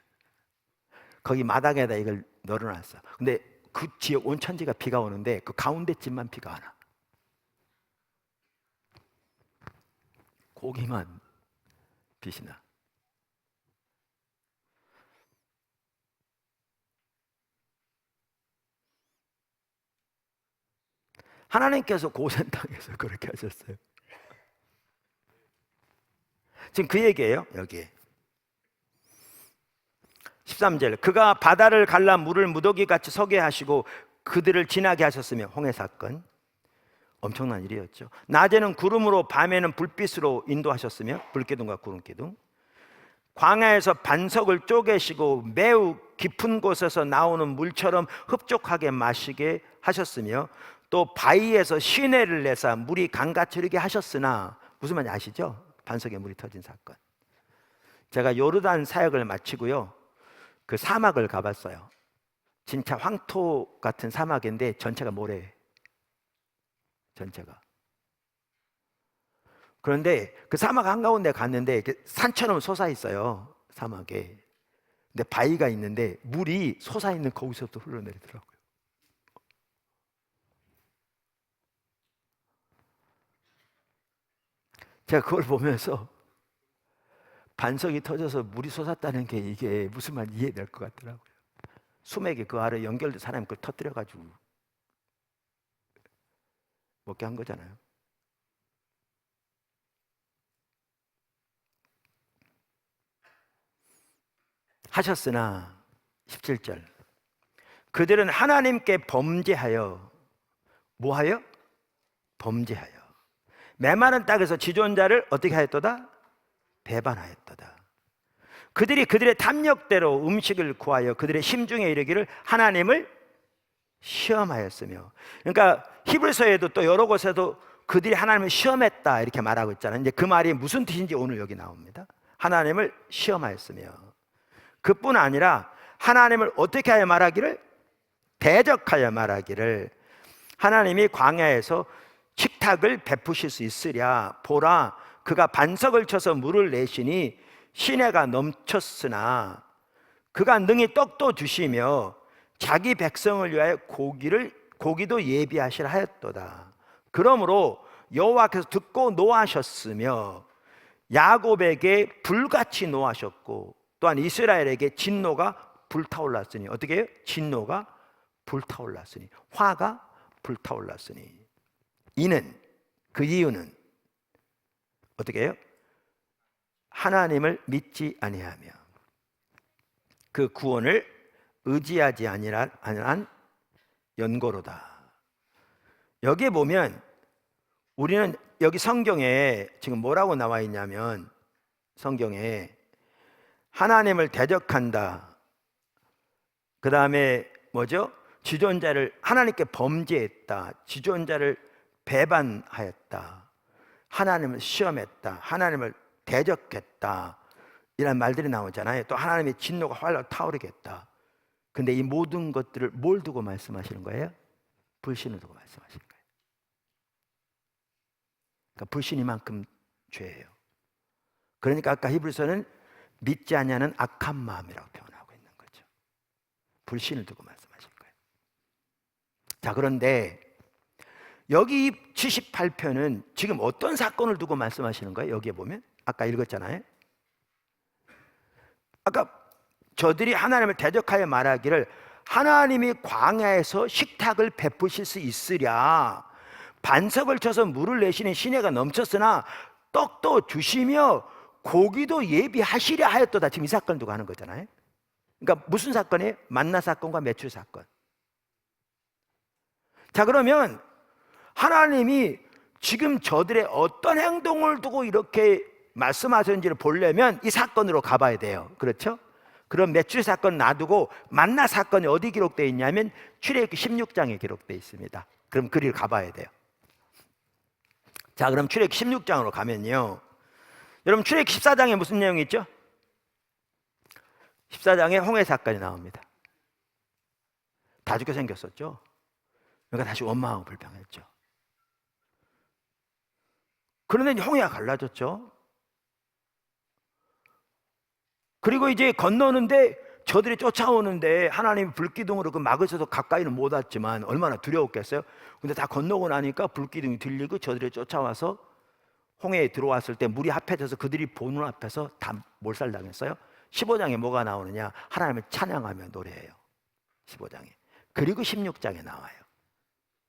거기 마당에다 이걸 널어놨어. 근데 그 지역 온 천지가 비가 오는데 그 가운데 집만 비가 안 와. 거기만 빛이 나. 하나님께서 고센 땅에서 그렇게 하셨어요. 지금 그 얘기예요, 여기에. 13절, 그가 바다를 갈라 물을 무더기같이 서게 하시고 그들을 지나게 하셨으며. 홍해 사건, 엄청난 일이었죠. 낮에는 구름으로 밤에는 불빛으로 인도하셨으며, 불기둥과 구름기둥. 광야에서 반석을 쪼개시고 매우 깊은 곳에서 나오는 물처럼 흡족하게 마시게 하셨으며, 또 바위에서 시내를 내사 물이 강같이 흐르게 하셨으나. 무슨 말인지 아시죠? 반석에 물이 터진 사건. 제가 요르단 사역을 마치고요, 그 사막을 가봤어요. 진짜 황토 같은 사막인데 전체가 모래, 전체가. 그런데 그 사막 한가운데 갔는데 산처럼 솟아 있어요, 사막에. 근데 바위가 있는데 물이 솟아 있는 거기서부터 흘러내리더라고요. 제가 그걸 보면서 반석이 터져서 물이 솟았다는 게 이게 무슨 말인지 이해될 것 같더라고요. 수맥이 그 아래 연결된 사람이 그걸 터뜨려가지고 먹게 한 거잖아요. 하셨으나 17절, 그들은 하나님께 범죄하여. 뭐하여? 범죄하여 메마른 땅에서 지존자를 어떻게 하였도다? 배반하였도다. 그들이 그들의 탐욕대로 음식을 구하여 그들의 심중에 이르기를 하나님을 시험하였으며. 그러니까 히브리서에도 또 여러 곳에도 그들이 하나님을 시험했다 이렇게 말하고 있잖아요. 이제 그 말이 무슨 뜻인지 오늘 여기 나옵니다. 하나님을 시험하였으며. 그뿐 아니라 하나님을 어떻게 하여 말하기를? 대적하여 말하기를. 하나님이 광야에서 식탁을 베푸실 수 있으랴. 보라, 그가 반석을 쳐서 물을 내시니 시내가 넘쳤으나 그가 능히 떡도 주시며 자기 백성을 위하여 고기도 예비하시라 하였도다. 그러므로 여호와께서 듣고 노하셨으며 야곱에게 불같이 노하셨고 또한 이스라엘에게 진노가 불타올랐으니, 어떻게 해요? 진노가 불타올랐으니, 화가 불타올랐으니, 그 이유는 어떻게 해요? 하나님을 믿지 아니하며 그 구원을 의지하지 아니한 연고로다. 여기에 보면 우리는 여기 성경에 지금 뭐라고 나와 있냐면, 성경에 하나님을 대적한다, 그 다음에 뭐죠? 지존자를, 하나님께 범죄했다, 지존자를 배반하였다, 하나님을 시험했다, 하나님을 대적했다, 이런 말들이 나오잖아요. 또 하나님의 진노가 활활 타오르겠다. 근데 이 모든 것들을 뭘 두고 말씀하시는 거예요? 불신을 두고 말씀하시는 거예요. 그러니까 불신이 만큼 죄예요. 그러니까 아까 히브리서는 믿지 않냐는 악한 마음이라고 표현하고 있는 거죠. 불신을 두고 말씀하신 거예요. 자, 그런데 여기 78편은 지금 어떤 사건을 두고 말씀하시는 거예요? 여기에 보면 아까 읽었잖아요. 아까 저들이 하나님을 대적하여 말하기를 하나님이 광야에서 식탁을 베푸실 수 있으랴, 반석을 쳐서 물을 내시는 시내가 넘쳤으나 떡도 주시며 고기도 예비하시랴 하였도다. 지금 이 사건을 두고 하는 거잖아요. 그러니까 무슨 사건이에요? 만나 사건과 매출 사건. 자, 그러면 하나님이 지금 저들의 어떤 행동을 두고 이렇게 말씀하셨는지를 보려면 이 사건으로 가봐야 돼요. 그렇죠? 그럼 매출 사건 놔두고 만나 사건이 어디 기록되어 있냐면 출애굽기 16장에 기록되어 있습니다. 그럼 그리로 가봐야 돼요. 자, 그럼 출애굽기 16장으로 가면요, 여러분 출애굽기 14장에 무슨 내용이 있죠? 14장에 홍해 사건이 나옵니다. 다 죽게 생겼었죠. 그러니까 다시 원망하고 불평했죠. 그런데 홍해가 갈라졌죠. 그리고 이제 건너는데 저들이 쫓아오는데 하나님이 불기둥으로 그 막으셔서 가까이는 못 왔지만 얼마나 두려웠겠어요. 근데 다 건너고 나니까 불기둥이 들리고 저들이 쫓아와서 홍해에 들어왔을 때 물이 합해져서 그들이 보는 앞에서 다 몰살당했어요. 15장에 뭐가 나오느냐? 하나님을 찬양하며 노래해요. 15장에. 그리고 16장에 나와요.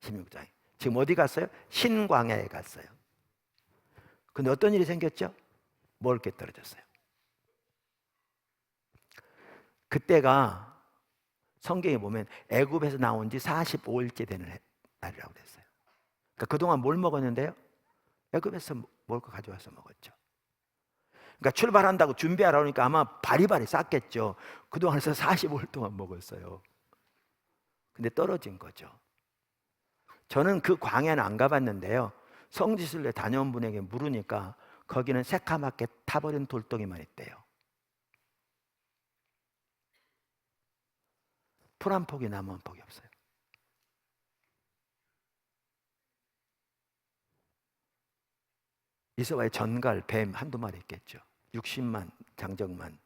16장에. 지금 어디 갔어요? 신광야에 갔어요. 근데 어떤 일이 생겼죠? 먹을 게 떨어졌어요. 그때가 성경에 보면 애굽에서 나온 지 45일째 되는 날이라고 됐어요. 그러니까 그동안 뭘 먹었는데요? 애굽에서 먹을 거 가져와서 먹었죠. 그러니까 출발한다고 준비하라 그러니까 아마 바리바리 쌌겠죠. 그동안에서 45일 동안 먹었어요. 근데 떨어진 거죠. 저는 그 광야는 안 가봤는데요, 성지순례 다녀온 분에게 물으니까 거기는 새카맣게 타버린 돌덩이만 있대요. 풀 한 폭이 나무 한 폭이 없어요. 이스라엘 전갈, 뱀 한두 마리 있겠죠. 60만 장정만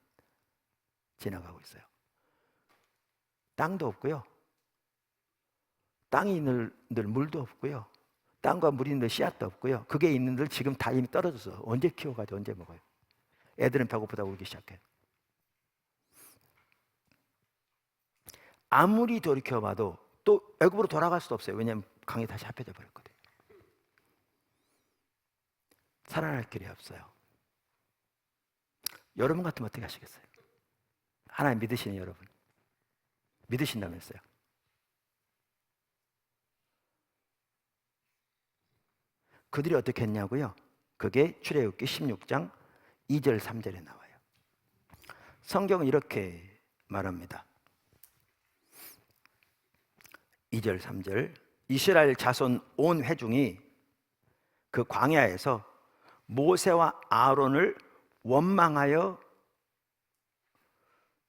지나가고 있어요. 땅도 없고요, 땅이 있는들 물도 없고요, 땅과 물이 있는들 씨앗도 없고요, 그게 있는들 지금 다 이미 떨어져서 언제 키워가지고 언제 먹어요. 애들은 배고프다고 울기 시작해요. 아무리 돌이켜봐도 또 애굽으로 돌아갈 수도 없어요. 왜냐하면 강이 다시 합해져 버렸거든요. 살아날 길이 없어요. 여러분 같으면 어떻게 하시겠어요? 하나님 믿으시는 여러분, 믿으신다면서요? 그들이 어떻게 했냐고요? 그게 출애굽기 16장 2절 3절에 나와요. 성경은 이렇게 말합니다. 2절 3절, 이스라엘 자손 온 회중이 그 광야에서 모세와 아론을 원망하여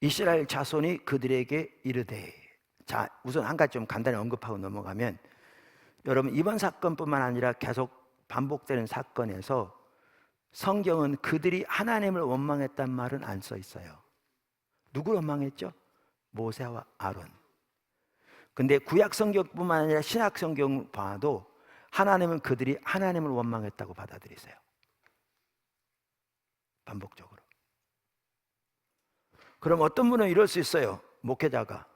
이스라엘 자손이 그들에게 이르되, 자, 우선 한 가지 좀 간단히 언급하고 넘어가면, 여러분, 이번 사건뿐만 아니라 계속 반복되는 사건에서 성경은 그들이 하나님을 원망했단 말은 안 써 있어요. 누구를 원망했죠? 모세와 아론. 근데 구약 성경뿐만 아니라 신약 성경 봐도 하나님은 그들이 하나님을 원망했다고 받아들이세요. 반복적으로. 그럼 어떤 분은 이럴 수 있어요. 목회자가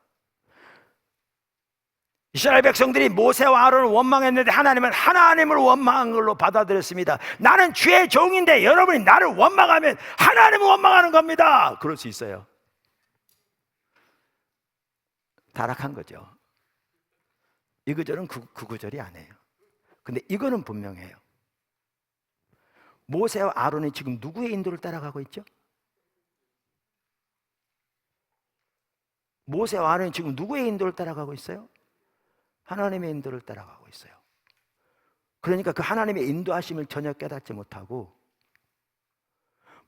이스라엘 백성들이 모세와 아론을 원망했는데 하나님은 하나님을 원망한 걸로 받아들였습니다. 나는 주의 종인데 여러분이 나를 원망하면 하나님을 원망하는 겁니다. 그럴 수 있어요. 타락한 거죠. 이 구절은 그 구절이 아니에요. 근데 이거는 분명해요. 모세와 아론이 지금 누구의 인도를 따라가고 있죠? 모세와 아론이 지금 누구의 인도를 따라가고 있어요? 하나님의 인도를 따라가고 있어요. 그러니까 그 하나님의 인도하심을 전혀 깨닫지 못하고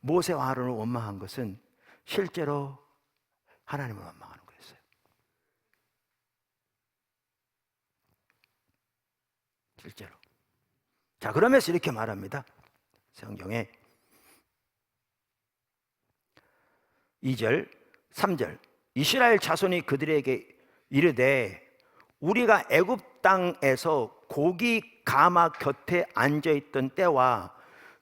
모세와 아론을 원망한 것은 실제로 하나님을 원망하는 거였어요. 실제로. 자, 그러면서 이렇게 말합니다. 성경에 2절, 3절 이스라엘 자손이 그들에게 이르되 우리가 애굽 땅에서 고기 가마 곁에 앉아있던 때와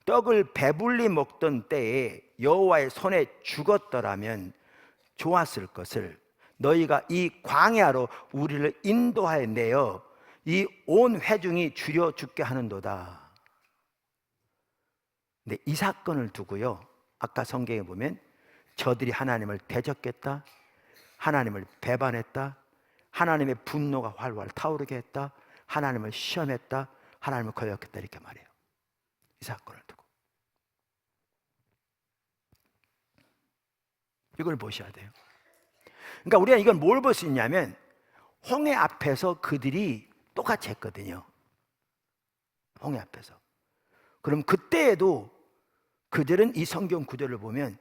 떡을 배불리 먹던 때에 여호와의 손에 죽었더라면 좋았을 것을 너희가 이 광야로 우리를 인도하여 내어 이 온 회중이 줄여 죽게 하는도다. 근데 이 사건을 두고요, 아까 성경에 보면 저들이 하나님을 대적했다, 하나님을 배반했다, 하나님의 분노가 활활 타오르게 했다, 하나님을 시험했다, 하나님을 거역했다, 이렇게 말해요. 이 사건을 두고 이걸 보셔야 돼요. 그러니까 우리가 이건 뭘 볼 수 있냐면 홍해 앞에서 그들이 똑같이 했거든요. 홍해 앞에서. 그럼 그때에도 그들은 이 성경 구절을 보면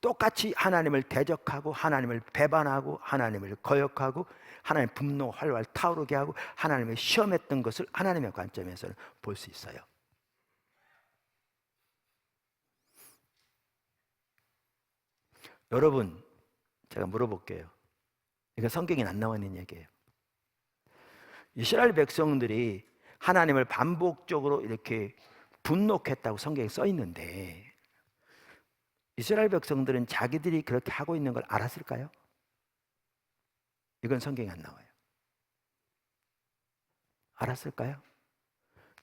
똑같이 하나님을 대적하고 하나님을 배반하고 하나님을 거역하고 하나님 분노 활활 타오르게 하고 하나님을 시험했던 것을 하나님의 관점에서는 볼 수 있어요. 여러분, 제가 물어볼게요. 이거 성경에 안 나와 있는 얘기예요. 이스라엘 백성들이 하나님을 반복적으로 이렇게 분노했다고 성경에 써 있는데 이스라엘 백성들은 자기들이 그렇게 하고 있는 걸 알았을까요? 이건 성경에 안 나와요. 알았을까요?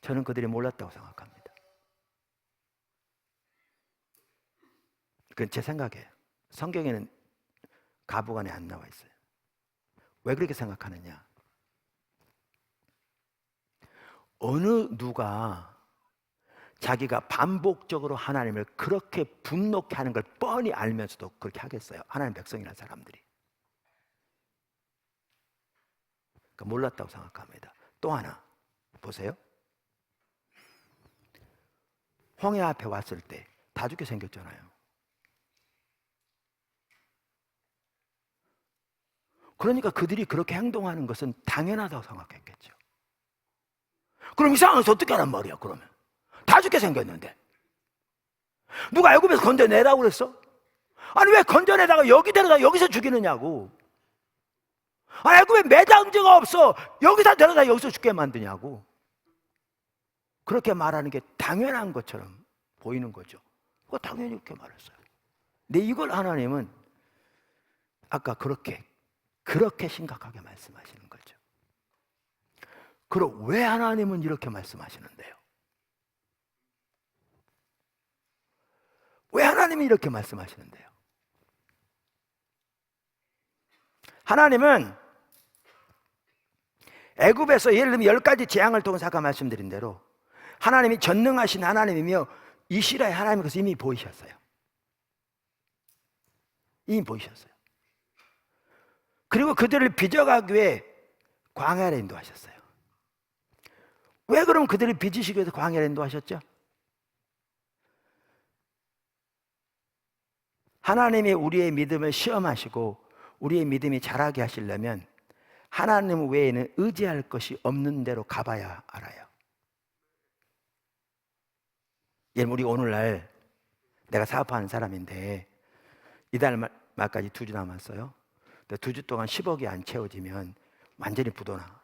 저는 그들이 몰랐다고 생각합니다. 그건 제 생각이에요. 성경에는 가부간에 안 나와 있어요. 왜 그렇게 생각하느냐? 어느 누가 자기가 반복적으로 하나님을 그렇게 분노케 하는 걸 뻔히 알면서도 그렇게 하겠어요? 하나님 백성이라는 사람들이. 그러니까 몰랐다고 생각합니다. 또 하나 보세요. 홍해 앞에 왔을 때 다 죽게 생겼잖아요. 그러니까 그들이 그렇게 행동하는 것은 당연하다고 생각했겠죠. 그럼 이 상황에서 어떻게 하란 말이야? 그러면 다 죽게 생겼는데 누가 애굽에서 건져내라고 그랬어? 아니 왜 건져내다가 여기 데려다 여기서 죽이느냐고. 아, 애굽에 매장지가 없어 여기다 데려다 여기서 죽게 만드냐고. 그렇게 말하는 게 당연한 것처럼 보이는 거죠. 그거 당연히 그렇게 말했어요. 근데 이걸 하나님은 아까 그렇게 심각하게 말씀하시는 거죠. 그럼 왜 하나님은 이렇게 말씀하시는데요? 왜 하나님이 이렇게 말씀하시는데요? 하나님은 애굽에서 예를 들면 10가지 재앙을 통해서 아까 말씀드린 대로 하나님이 전능하신 하나님이며 이스라엘 하나님께서 이미 보이셨어요. 이미 보이셨어요. 그리고 그들을 빚어가기 위해 광야를 인도하셨어요. 왜 그럼 그들을 빚으시기 위해서 광야를 인도하셨죠? 하나님이 우리의 믿음을 시험하시고 우리의 믿음이 자라게 하시려면 하나님 외에는 의지할 것이 없는 데로 가봐야 알아요. 예를 우리 오늘날 내가 사업하는 사람인데 이달 말까지 2주 남았어요. 2주 동안 10억이 안 채워지면 완전히 부도나.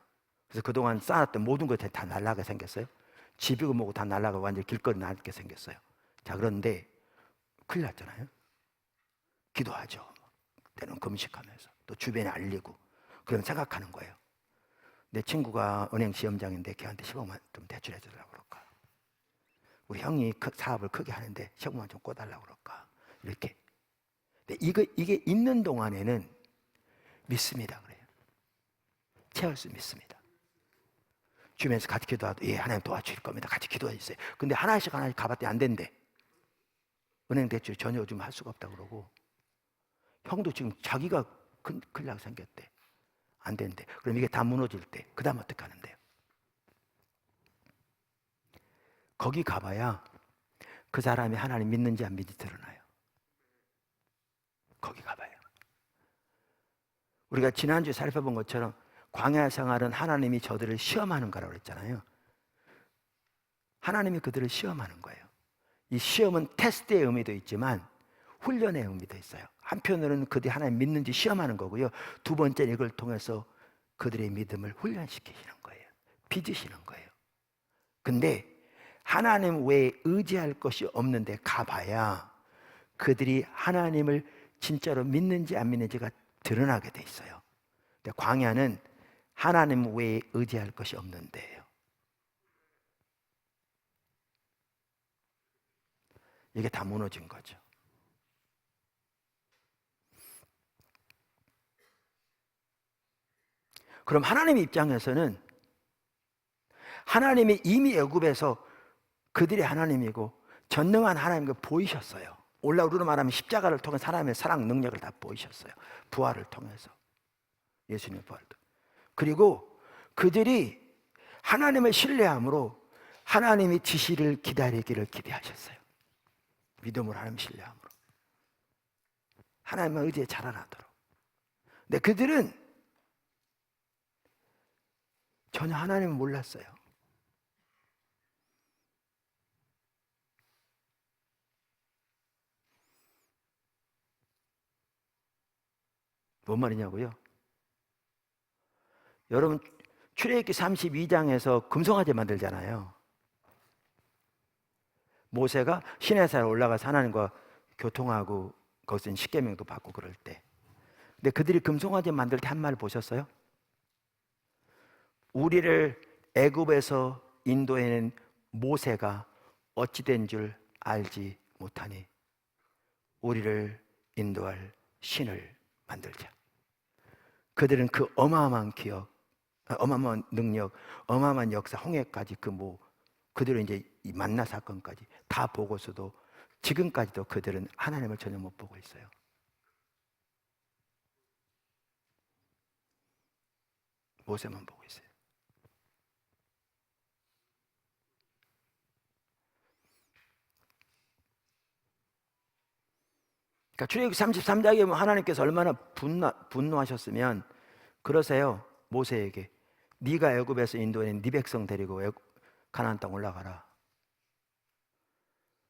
그래서 그동안 쌓았던 모든 것들이 다 날아가게 생겼어요. 집이고 뭐고 다 날아가고 완전히 길거리 나게 생겼어요. 자, 그런데 큰일 났잖아요. 기도하죠. 때는 금식하면서 또 주변에 알리고. 그러면 생각하는 거예요. 내 친구가 은행 시험장인데 걔한테 10억만 좀 대출해 주려고 그럴까? 우리 형이 사업을 크게 하는데 10억만 좀 꿔달라고 그럴까? 이렇게. 근데 이게 있는 동안에는 믿습니다. 그래요. 채울 수 믿습니다. 주변에서 같이 기도하도 예, 하나님 도와주실 겁니다. 같이 기도해 주세요. 근데 하나씩 가봤더니 안 된대. 은행 대출 전혀 요즘 할 수가 없다고 그러고 형도 지금 자기가 큰일 나게 생겼대. 안 된대. 그럼 이게 다 무너질 때 그 다음 어떻게 하는데요? 거기 가봐야 그 사람이 하나님 믿는지 안 믿는지 드러나요. 거기 가봐요. 우리가 지난주에 살펴본 것처럼 광야 생활은 하나님이 저들을 시험하는 거라고 그랬잖아요. 하나님이 그들을 시험하는 거예요. 이 시험은 테스트의 의미도 있지만 훈련의 의미도 있어요. 한편으로는 그들이 하나님 믿는지 시험하는 거고요. 두 번째는 이걸 통해서 그들의 믿음을 훈련시키시는 거예요. 빚으시는 거예요. 근데 하나님 외에 의지할 것이 없는데 가봐야 그들이 하나님을 진짜로 믿는지 안 믿는지가 드러나게 돼 있어요. 근데 광야는 하나님 외에 의지할 것이 없는 데예요. 이게 다 무너진 거죠. 그럼 하나님 입장에서는 하나님이 이미 애굽에서 그들이 하나님이고 전능한 하나님을 보이셨어요. 올라오르로 말하면 십자가를 통해 하나님의 사랑 능력을 다 보이셨어요. 부활을 통해서. 예수님의 부활도. 그리고 그들이 하나님을 신뢰함으로 하나님이 지시를 기다리기를 기대하셨어요. 믿음으로 하나님 신뢰함으로. 하나님의 의지에 자라나도록. 근데 그들은 전혀 하나님을 몰랐어요. 뭔 말이냐고요? 여러분 출애굽기 32장에서 금송아지 만들잖아요. 모세가 시내산에 올라가서 하나님과 교통하고 거기서 십계명도 받고 그럴 때. 근데 그들이 금송아지 만들 때 한 말 보셨어요? 우리를 애굽에서 인도해낸 모세가 어찌된 줄 알지 못하니 우리를 인도할 신을 만들자. 그들은 그 어마어마한 기억, 어마어마한 능력, 어마어마한 역사, 홍해까지 그들은 이제 이 만나 사건까지 다 보고서도 지금까지도 그들은 하나님을 전혀 못 보고 있어요. 모세만 보고 있어요. 그러니까 출애굽기 33장에 보면 하나님께서 얼마나 분노하셨으면 그러세요. 모세에게 네가 애굽에서 인도해낸 네 백성 데리고 가나안 땅 올라가라.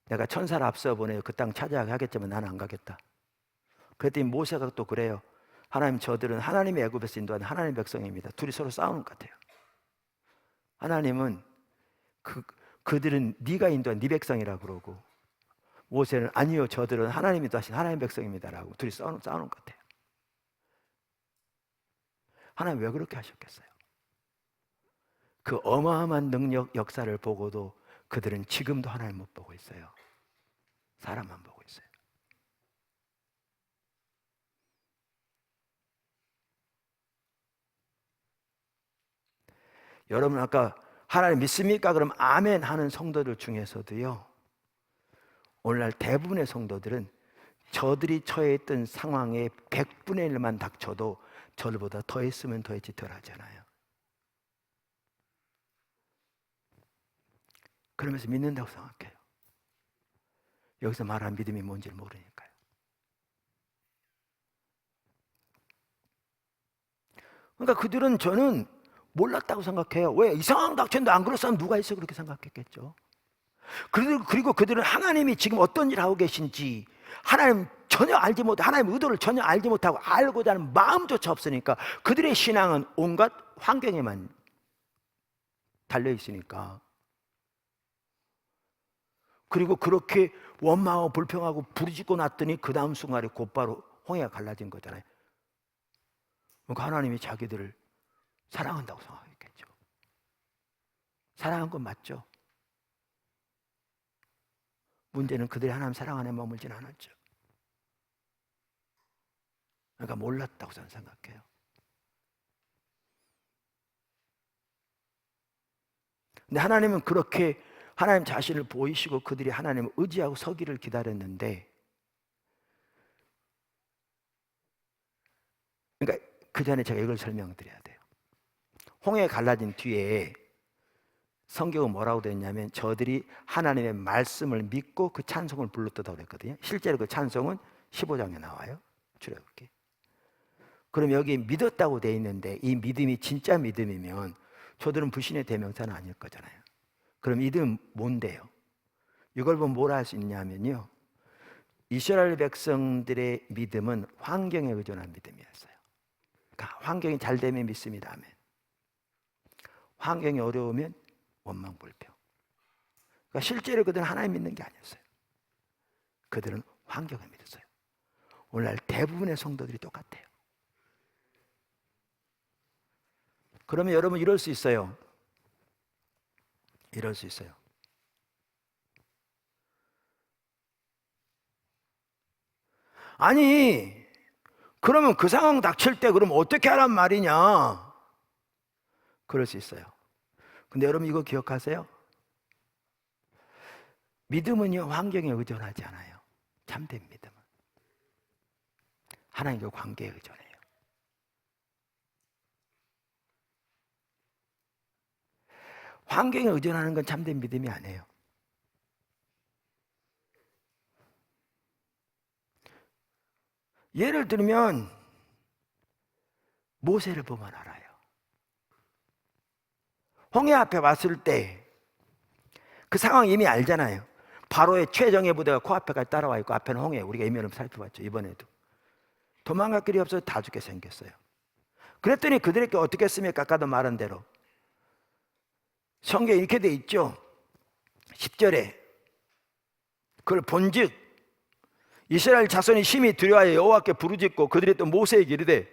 내가 천사를 앞서 보내요. 그 땅 차지하게 하겠지만 나는 안 가겠다. 그랬더니 모세가 또 그래요. 하나님 저들은 하나님의 애굽에서 인도한 하나님의 백성입니다. 둘이 서로 싸우는 것 같아요. 하나님은 그들은 네가 인도한 네 백성이라고 그러고 모세는 아니요 저들은 하나님이 인도하신 하나님의 백성입니다라고 둘이 싸우는 것 같아요. 하나님 왜 그렇게 하셨겠어요? 그 어마어마한 능력 역사를 보고도 그들은 지금도 하나님 못 보고 있어요. 사람만 보고 있어요. 여러분 아까 하나님 믿습니까? 그럼 아멘 하는 성도들 중에서도요. 오늘날 대부분의 성도들은 저들이 처해 있던 상황의 100분의 1만 닥쳐도 저들보다 더 했으면 더 했지 덜 하잖아요. 그러면서 믿는다고 생각해요. 여기서 말하는 믿음이 뭔지를 모르니까요. 그러니까 그들은 저는 몰랐다고 생각해요. 왜? 이상한 닥쳤는데 안 그랬으면 누가 있어 그렇게 생각했겠죠. 그리고 그들은 하나님이 지금 어떤 일을 하고 계신지 하나님 전혀 알지 못하고 하나님의 의도를 전혀 알지 못하고 알고자 하는 마음조차 없으니까 그들의 신앙은 온갖 환경에만 달려 있으니까, 그리고 그렇게 원망하고 불평하고 부르짖고 났더니 그 다음 순간에 곧바로 홍해가 갈라진 거잖아요. 그러니까 하나님이 자기들을 사랑한다고 생각했겠죠. 사랑한 건 맞죠. 문제는 그들이 하나님 사랑 안에 머물진 않았죠. 그러니까 몰랐다고 저는 생각해요. 근데 하나님은 그렇게 하나님 자신을 보이시고 그들이 하나님을 의지하고 서기를 기다렸는데, 그러니까 그 전에 제가 이걸 설명드려야 돼요. 홍해 갈라진 뒤에 성경은 뭐라고 되어 있냐면 저들이 하나님의 말씀을 믿고 그 찬송을 불렀다고 그랬거든요. 실제로 그 찬송은 15장에 나와요. 출애굽기. 그럼 여기 믿었다고 되어 있는데 이 믿음이 진짜 믿음이면 저들은 불신의 대명사는 아닐 거잖아요. 그럼 믿음은 뭔데요? 이걸 보면 뭐라 할 수 있냐면요, 이스라엘 백성들의 믿음은 환경에 의존한 믿음이었어요. 그러니까 환경이 잘 되면 믿습니다. 아멘. 환경이 어려우면 원망 불평. 그러니까 실제로 그들은 하나님 믿는 게 아니었어요. 그들은 환경을 믿었어요. 오늘날 대부분의 성도들이 똑같아요. 그러면 여러분 이럴 수 있어요. 이럴 수 있어요. 아니, 그러면 그 상황 닥칠 때 그럼 어떻게 하란 말이냐? 그럴 수 있어요. 근데 여러분 이거 기억하세요? 믿음은요, 환경에 의존하지 않아요. 참된 믿음은 하나님과 관계에 의존해요. 환경에 의존하는 건 참된 믿음이 아니에요. 예를 들면 모세를 보면 알아요. 홍해 앞에 왔을 때 그 상황 이미 알잖아요. 바로의 최정예 부대가 코앞에까지 따라와 있고 앞에는 홍해. 우리가 이면을 살펴봤죠. 이번에도 도망갈 길이 없어서 다 죽게 생겼어요. 그랬더니 그들에게 어떻게 했습니까? 아까도 말한 대로 성경에 이렇게 돼 있죠. 10절에 그걸 본즉 이스라엘 자손이 심히 두려워하여 여호와께 부르짖고 그들이 또 모세에게 이르되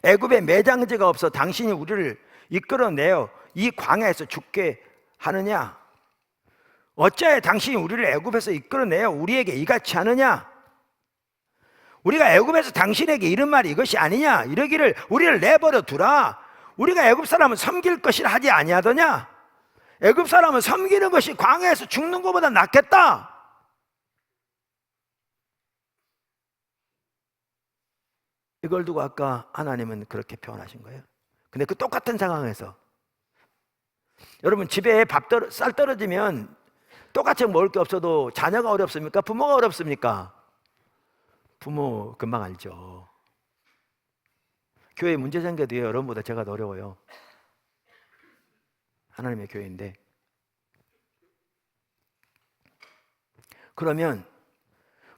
애굽에 매장지가 없어 당신이 우리를 이끌어내어 이 광야에서 죽게 하느냐? 어찌하여 당신이 우리를 애굽에서 이끌어내어 우리에게 이같이 하느냐? 우리가 애굽에서 당신에게 이런 말이 이것이 아니냐? 이러기를 우리를 내버려 두라. 우리가 애굽 사람은 섬길 것이라 하지 아니하더냐? 애굽 사람은 섬기는 것이 광야에서 죽는 것보다 낫겠다. 이걸 두고 아까 하나님은 그렇게 표현하신 거예요. 근데 그 똑같은 상황에서 여러분 집에 쌀 떨어지면 똑같이 먹을 게 없어도 자녀가 어렵습니까? 부모가 어렵습니까? 부모 금방 알죠. 교회 문제 생겨도 여러분보다 제가 더 어려워요. 하나님의 교회인데. 그러면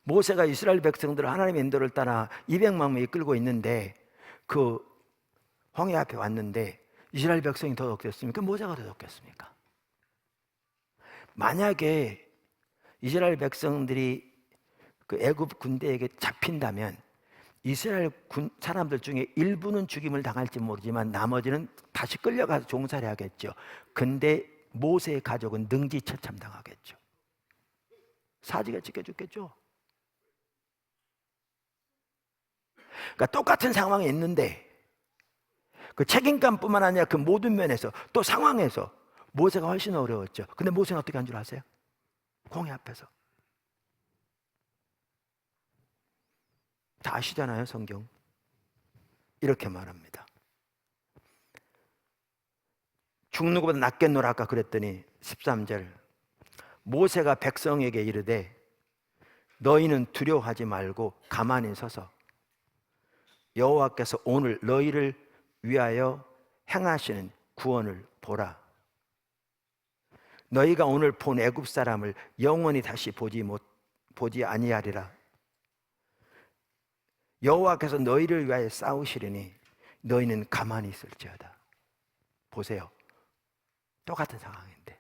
모세가 이스라엘 백성들을 하나님의 인도를 따라 200만 명이 이끌고 있는데 그 홍해 앞에 왔는데 이스라엘 백성이 더 적겠습니까? 모세가 더 적겠습니까? 만약에 이스라엘 백성들이 그 애굽 군대에게 잡힌다면 이스라엘 사람들 중에 일부는 죽임을 당할지 모르지만 나머지는 다시 끌려가서 종살이 하겠죠. 근데 모세의 가족은 능지처참당하겠죠. 사지가 찢겨 죽겠죠. 그러니까 똑같은 상황에 있는데 그 책임감뿐만 아니라 그 모든 면에서 또 상황에서 모세가 훨씬 어려웠죠. 근데 모세는 어떻게 한 줄 아세요? 홍해 앞에서 다 아시잖아요. 성경 이렇게 말합니다. 죽는 것보다 낫겠노라 아까 그랬더니 13절 모세가 백성에게 이르되 너희는 두려워하지 말고 가만히 서서 여호와께서 오늘 너희를 위하여 행하시는 구원을 보라. 너희가 오늘 본 애굽 사람을 영원히 다시 보지 아니하리라. 여호와께서 너희를 위하여 싸우시리니 너희는 가만히 있을지어다. 보세요. 똑같은 상황인데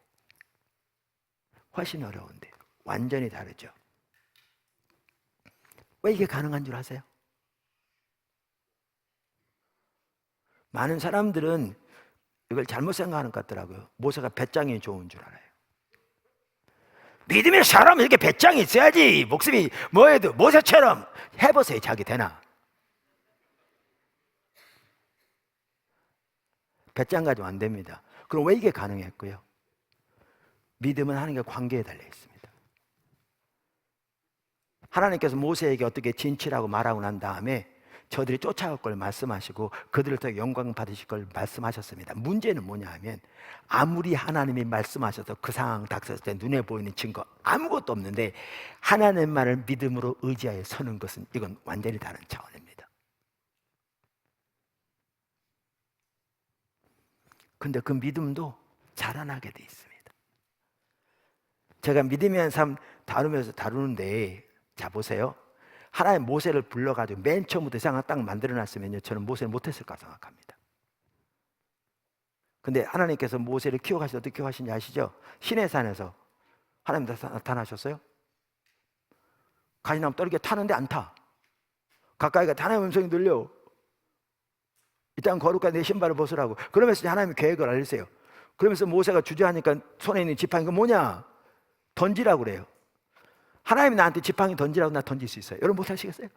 훨씬 어려운데 완전히 다르죠. 왜 이게 가능한 줄 아세요? 많은 사람들은 이걸 잘못 생각하는 것 같더라고요. 모세가 배짱이 좋은 줄 알아요. 믿음의 사람은 이렇게 배짱이 있어야지. 목숨이 뭐해도 모세처럼 해보세요. 자기 되나? 배짱 가지고 안 됩니다. 그럼 왜 이게 가능했고요? 믿음은 하나님과 관계에 달려 있습니다. 하나님께서 모세에게 어떻게 진치라고 말하고 난 다음에 저들이 쫓아갈 걸 말씀하시고 그들을 통해 영광 받으실 걸 말씀하셨습니다. 문제는 뭐냐 하면 아무리 하나님이 말씀하셔서 그 상황 닥쳤을 때 눈에 보이는 증거 아무것도 없는데 하나님 말을 믿음으로 의지하여 서는 것은 이건 완전히 다른 차원입니다. 근데 그 믿음도 자라나게 돼 있습니다. 제가 믿음의 삶 다루면서 다루는데 자 보세요. 하나님 모세를 불러가지고 맨 처음부터 세상을 딱 만들어놨으면요 저는 모세를 못했을 까 생각합니다. 근데 하나님께서 모세를 키워가시고 어떻게 키워가시는지 아시죠? 시내산에서 하나님 나타나셨어요. 가시나무 떨게 타는데 안 타. 가까이 가 하나님의 음성이 들려. 이 땅 거룩한 내 신발을 벗으라고. 그러면서 하나님의 계획을 알리세요. 그러면서 모세가 주저하니까 손에 있는 지팡이 그 뭐냐? 던지라고 그래요. 하나님이 나한테 지팡이 던지라고 나 던질 수 있어요. 여러분 못 하시겠어요?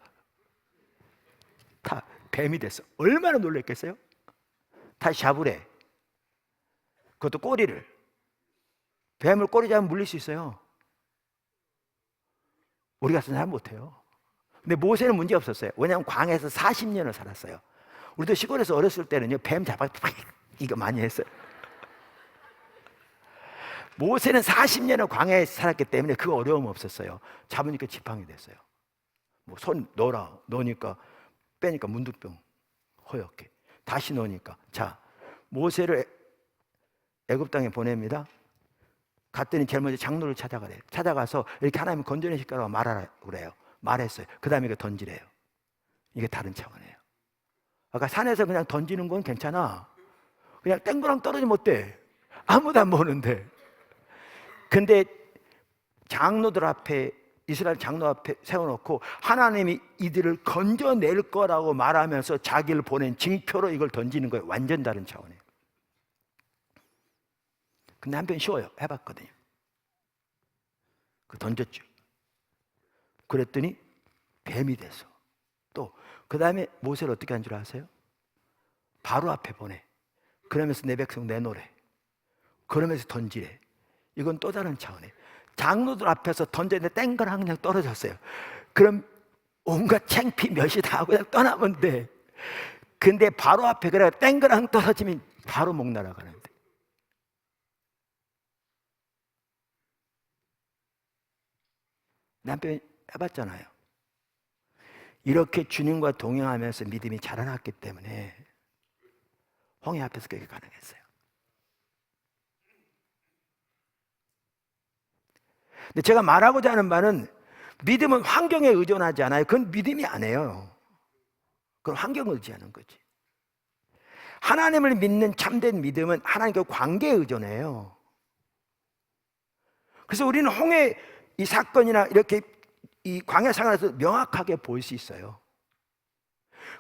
다 뱀이 됐어. 얼마나 놀랐겠어요? 다시 잡으래. 그것도 꼬리를. 뱀을 꼬리 잡으면 물릴 수 있어요. 우리 같은 사람 못해요. 근데 모세는 문제 없었어요. 왜냐하면 광야에서 40년을 살았어요. 우리도 시골에서 어렸을 때는요 뱀 잡아 이거 많이 했어요. 모세는 40년을 광야에 살았기 때문에 그 어려움 없었어요. 잡으니까 지팡이 됐어요. 뭐 손 넣으니까 빼니까 문둥병 허옇게 다시 넣으니까 자 모세를 애굽 땅에 보냅니다. 갔더니 제일 먼저 장로를 찾아가래요. 찾아가서 이렇게 하나님 건져내실 거라고 말하라 그래요. 말했어요. 그 다음에 이거 던지래요. 이게 다른 차원이에요. 아까 산에서 그냥 던지는 건 괜찮아. 그냥 땡그랑 떨어지면 어때? 아무도 안 보는데. 근데 장로들 앞에 이스라엘 장로 앞에 세워놓고 하나님이 이들을 건져낼 거라고 말하면서 자기를 보낸 징표로 이걸 던지는 거예요. 완전 다른 차원이에요. 근데 한편 쉬워요. 해봤거든요. 그 던졌죠. 그랬더니 뱀이 돼서 또 그 다음에 모세를 어떻게 한 줄 아세요? 바로 앞에 보내. 그러면서 내 백성 내놓으래. 그러면서 던지래. 이건 또 다른 차원이에요. 장로들 앞에서 던졌는데 땡그랑 그냥 떨어졌어요. 그럼 온갖 창피 멸시 다 하고 그냥 떠나면 돼. 근데 바로 앞에 그래 땡그랑 떨어지면 바로 목 날아가는데. 남편이 해봤잖아요. 이렇게 주님과 동행하면서 믿음이 자라났기 때문에 홍해 앞에서 그게 가능했어요. 근데 제가 말하고자 하는 바는 믿음은 환경에 의존하지 않아요. 그건 믿음이 아니에요. 그건 환경을 의지하는 거지. 하나님을 믿는 참된 믿음은 하나님과 관계에 의존해요. 그래서 우리는 홍해 이 사건이나 이렇게 이 광야 상황에서 명확하게 볼 수 있어요.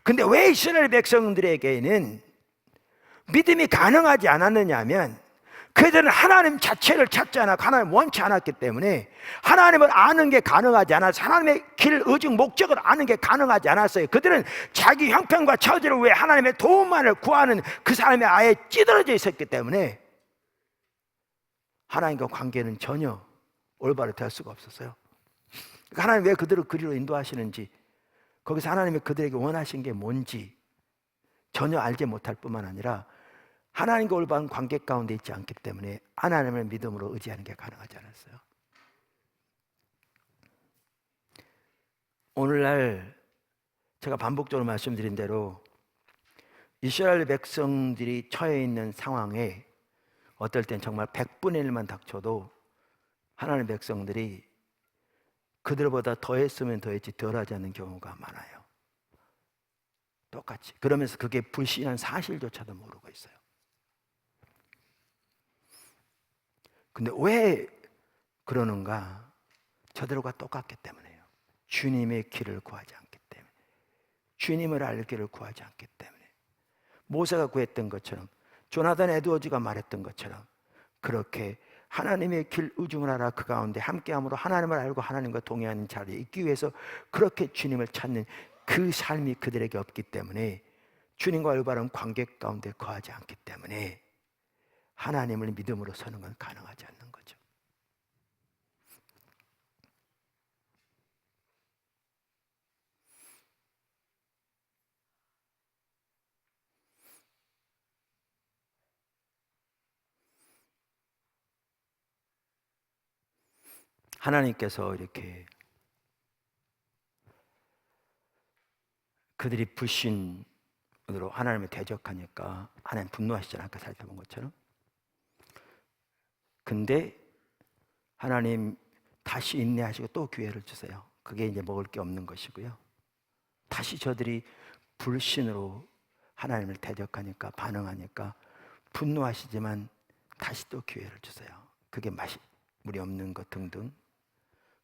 근데 왜 이스라엘 백성들에게는 믿음이 가능하지 않았느냐 하면 그들은 하나님 자체를 찾지 않았고 하나님을 원치 않았기 때문에 하나님을 아는 게 가능하지 않아서 하나님의 길, 의직, 목적을 아는 게 가능하지 않았어요. 그들은 자기 형편과 처지를 위해 하나님의 도움만을 구하는 그 사람이 아예 찌들어져 있었기 때문에 하나님과 관계는 전혀 올바로 될 수가 없었어요. 하나님 왜 그들을 그리로 인도하시는지 거기서 하나님이 그들에게 원하신 게 뭔지 전혀 알지 못할 뿐만 아니라 하나님과 올바른 관계 가운데 있지 않기 때문에 하나님을 믿음으로 의지하는 게 가능하지 않았어요. 오늘날 제가 반복적으로 말씀드린 대로 이스라엘 백성들이 처해 있는 상황에 어떨 땐 정말 100분의 1만 닥쳐도 하나님의 백성들이 그들보다 더했으면 더했지 덜하지 않는 경우가 많아요. 똑같이. 그러면서 그게 불신한 사실조차도 모르고 있어요. 근데 왜 그러는가? 저들과 똑같기 때문에요. 주님의 길을 구하지 않기 때문에, 주님을 알기를 구하지 않기 때문에. 모세가 구했던 것처럼, 조나단 에드워즈가 말했던 것처럼 그렇게 하나님의 길 의중을 알아 그 가운데 함께함으로 하나님을 알고 하나님과 동행하는 자리에 있기 위해서 그렇게 주님을 찾는 그 삶이 그들에게 없기 때문에, 주님과 올바른 관계 가운데 거하지 않기 때문에 하나님을 믿음으로 서는 건 가능하지 않는 거죠. 하나님께서 이렇게 그들이 불신으로 하나님을 대적하니까 하나님 분노하시잖아요. 아까 살펴본 것처럼. 근데 하나님 다시 인내하시고 또 기회를 주세요. 그게 이제 먹을 게 없는 것이고요. 다시 저들이 불신으로 하나님을 대적하니까, 반응하니까 분노하시지만 다시 또 기회를 주세요. 그게 물이 없는 것 등등.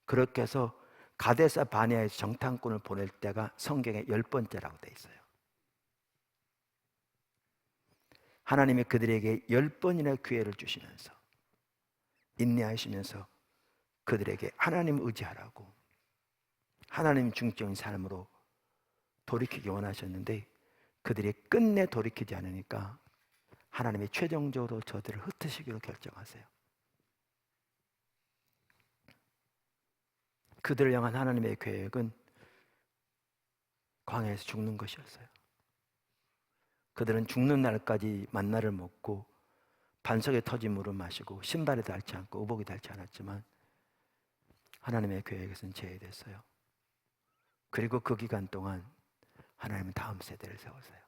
그렇게 해서 가데사 바네아에서 정탐꾼을 보낼 때가 성경의 10번째라고 되어 있어요. 하나님이 그들에게 10번이나 기회를 주시면서 인내하시면서 그들에게 하나님 의지하라고, 하나님 중적인 삶으로 돌이키기 원하셨는데 그들이 끝내 돌이키지 않으니까 하나님이 최종적으로 저들을 흩으시기로 결정하세요. 그들을 향한 하나님의 계획은 광야에서 죽는 것이었어요. 그들은 죽는 날까지 만나를 먹고 반석에 터진 물을 마시고 신발이 닳지 않고 의복이 닳지 않았지만 하나님의 계획에서는 제외됐어요. 그리고 그 기간 동안 하나님은 다음 세대를 세웠어요.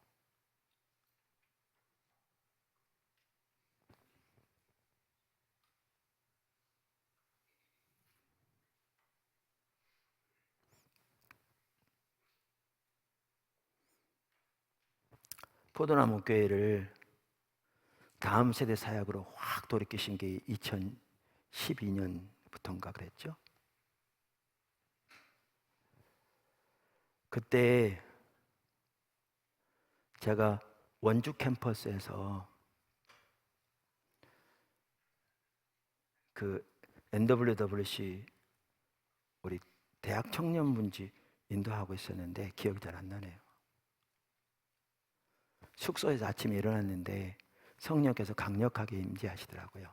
포도나무 교회를 다음 세대 사역으로 확 돌이키신 게 2012년부터인가 그랬죠. 그때 제가 원주 캠퍼스에서 그 NWWC 우리 대학 청년분지 인도하고 있었는데 기억이 잘 안 나네요. 숙소에서 아침에 일어났는데 성령께서 강력하게 임재하시더라고요.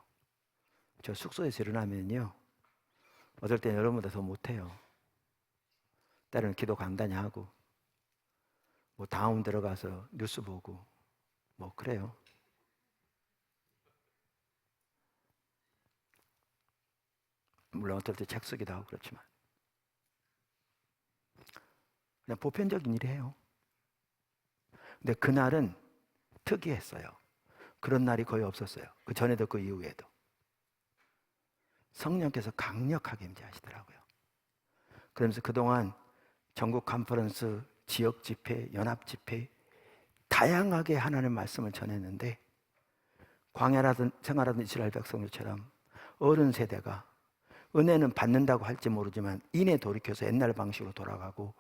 저 숙소에서 일어나면요, 어떨 때는 여러분보다 더 못해요. 때로는 기도 간단히 하고 뭐 다음 들어가서 뉴스 보고 뭐 그래요. 물론 어떨 때 책 쓰기도 하고 그렇지만 그냥 보편적인 일이에요. 근데 그날은 특이했어요. 그런 날이 거의 없었어요. 그 전에도 그 이후에도 성령께서 강력하게 임재하시더라고요. 그러면서 그동안 전국 컨퍼런스, 지역 집회, 연합 집회 다양하게 하나님의 말씀을 전했는데 광야라든 생활하던 이스라엘 백성들처럼 어른 세대가 은혜는 받는다고 할지 모르지만 이내 돌이켜서 옛날 방식으로 돌아가고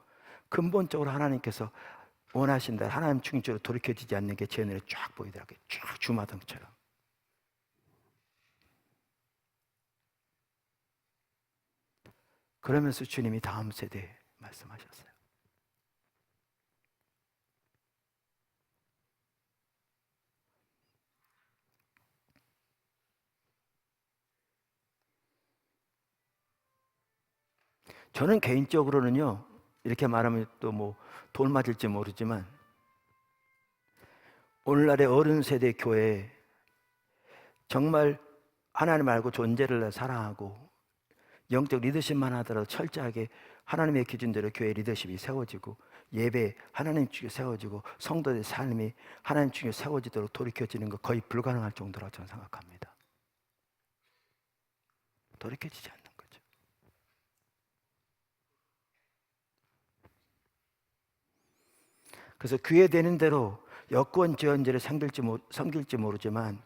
근본적으로 하나님께서 원하신 대로 하나님 중심으로 돌이켜지지 않는 게 제 눈에 쫙 보이더라고요. 쫙 주마등처럼. 그러면서 주님이 다음 세대에 말씀하셨어요. 저는 개인적으로는요, 이렇게 말하면 또 뭐 돌 맞을지 모르지만 오늘날의 어른 세대 교회 정말 하나님 알고 존재를 사랑하고 영적 리더십만 하더라도 철저하게 하나님의 기준대로 교회 리더십이 세워지고 예배 하나님 중에 세워지고 성도의 삶이 하나님 중에 세워지도록 돌이켜지는 거 거의 불가능할 정도라고 저는 생각합니다. 돌이켜지지 않는 거죠. 그래서 귀에 되는 대로 여권지원제를 섬길지 모르지만,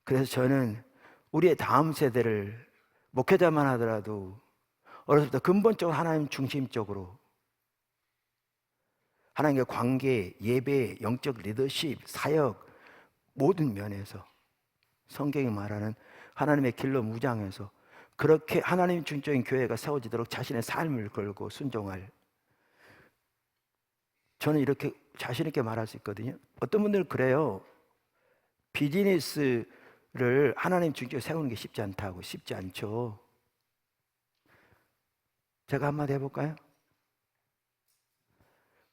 그래서 저는 우리의 다음 세대를 목회자만 하더라도 어렸을 때 근본적으로 하나님 중심적으로 하나님과 관계, 예배, 영적 리더십, 사역 모든 면에서 성경이 말하는 하나님의 길로 무장해서 그렇게 하나님 중적인 교회가 세워지도록 자신의 삶을 걸고 순종할, 저는 이렇게 자신 있게 말할 수 있거든요. 어떤 분들은 그래요. 비즈니스를 하나님 중적으로 세우는 게 쉽지 않다고. 쉽지 않죠. 제가 한마디 해볼까요?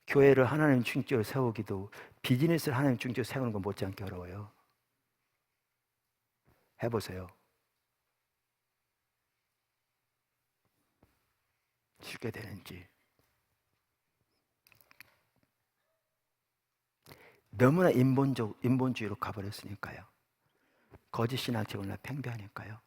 교회를 하나님 중적으로 세우기도 비즈니스를 하나님 중적으로 세우는 건 못지않게 어려워요. 해보세요. 쉽게 되는지. 너무나 인본주의로 가버렸으니까요. 거짓 신앙책을 팽배하니까요.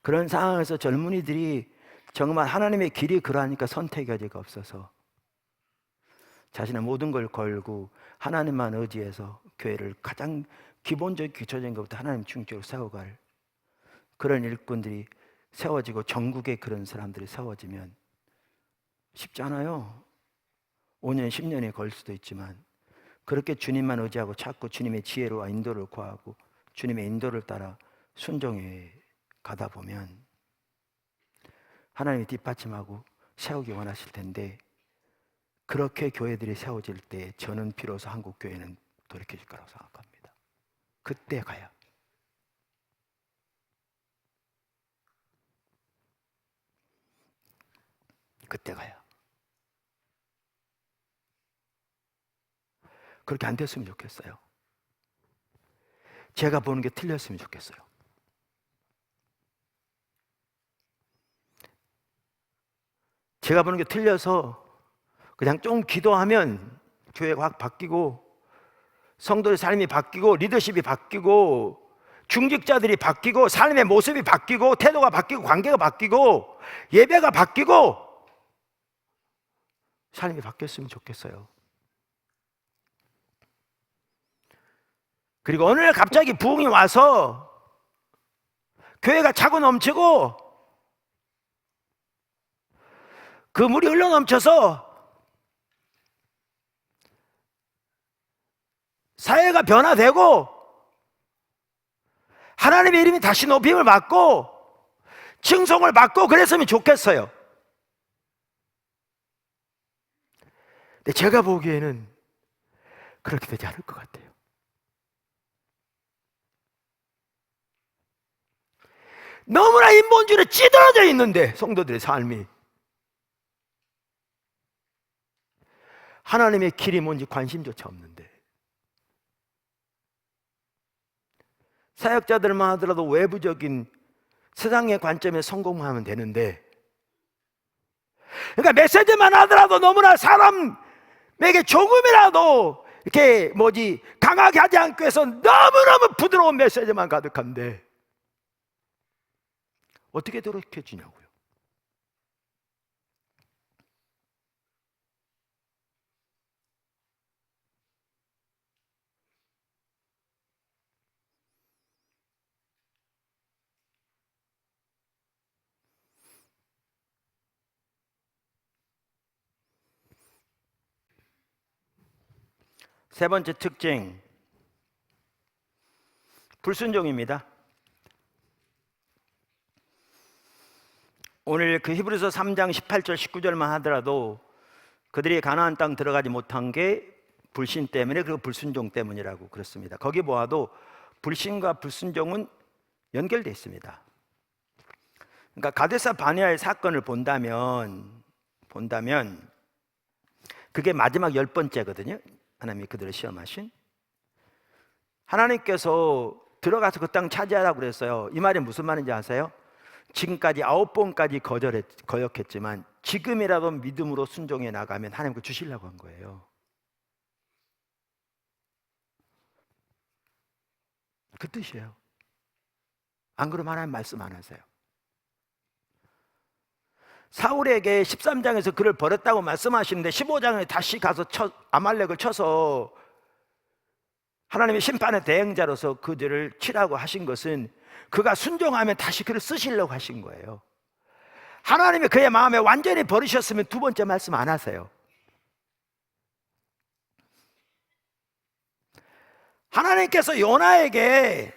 그런 상황에서 젊은이들이 정말 하나님의 길이 그러하니까 선택의 여지가 없어서 자신의 모든 걸 걸고 하나님만 의지해서 교회를 가장 기본적 기초적인 것부터 하나님 중적으로 세워갈 그런 일꾼들이 세워지고 전국에 그런 사람들이 세워지면 쉽지 않아요. 5년, 10년이 걸 수도 있지만 그렇게 주님만 의지하고 찾고 주님의 지혜로와 인도를 구하고 주님의 인도를 따라 순종해 가다 보면 하나님이 뒷받침하고 세우기 원하실 텐데, 그렇게 교회들이 세워질 때 저는 비로소 한국 교회는 돌이켜질 거라고 생각합니다. 그때 가야. 그때 가야. 그렇게 안 됐으면 좋겠어요. 제가 보는 게 틀렸으면 좋겠어요. 제가 보는 게 틀려서 그냥 좀 기도하면 교회가 확 바뀌고 성도의 삶이 바뀌고 리더십이 바뀌고 중직자들이 바뀌고 삶의 모습이 바뀌고 태도가 바뀌고 관계가 바뀌고 예배가 바뀌고 삶이 바뀌었으면 좋겠어요. 그리고 어느 날 갑자기 부흥이 와서 교회가 차고 넘치고 그 물이 흘러넘쳐서 사회가 변화되고 하나님의 이름이 다시 높임을 받고 칭송을 받고 그랬으면 좋겠어요. 근데 제가 보기에는 그렇게 되지 않을 것 같아요. 너무나 인본주의에 찌들어져 있는데 성도들의 삶이 하나님의 길이 뭔지 관심조차 없는데, 사역자들만 하더라도 외부적인 세상의 관점에 성공하면 되는데, 그러니까 메시지만 하더라도 너무나 사람에게 조금이라도 이렇게 강하게 하지 않고 해서 너무너무 부드러운 메시지만 가득한데 어떻게 돌이켜지냐고요. 세 번째 특징, 불순종입니다. 오늘 그 히브리서 3장 18절 19절만 하더라도 그들이 가나안 땅 들어가지 못한 게 불신 때문에, 그리고 불순종 때문이라고 그렇습니다. 거기 보아도 불신과 불순종은 연결되어 있습니다. 그러니까 가데사 바네아의 사건을 본다면 그게 마지막 10번째거든요. 하나님이 그들을 시험하신. 하나님께서 들어가서 그 땅 차지하라고 그랬어요. 이 말이 무슨 말인지 아세요? 지금까지 9번까지 거역했지만 지금이라도 믿음으로 순종해 나가면 하나님 그 주시려고 한 거예요. 그 뜻이에요. 안 그러면 하나님 말씀 안 하세요. 사울에게 13장에서 그를 버렸다고 말씀하시는데 15장에 다시 가서 아말렉을 쳐서 하나님의 심판의 대행자로서 그들을 치라고 하신 것은 그가 순종하면 다시 그를 쓰시려고 하신 거예요. 하나님이 그의 마음에 완전히 버리셨으면 두 번째 말씀 안 하세요. 하나님께서 요나에게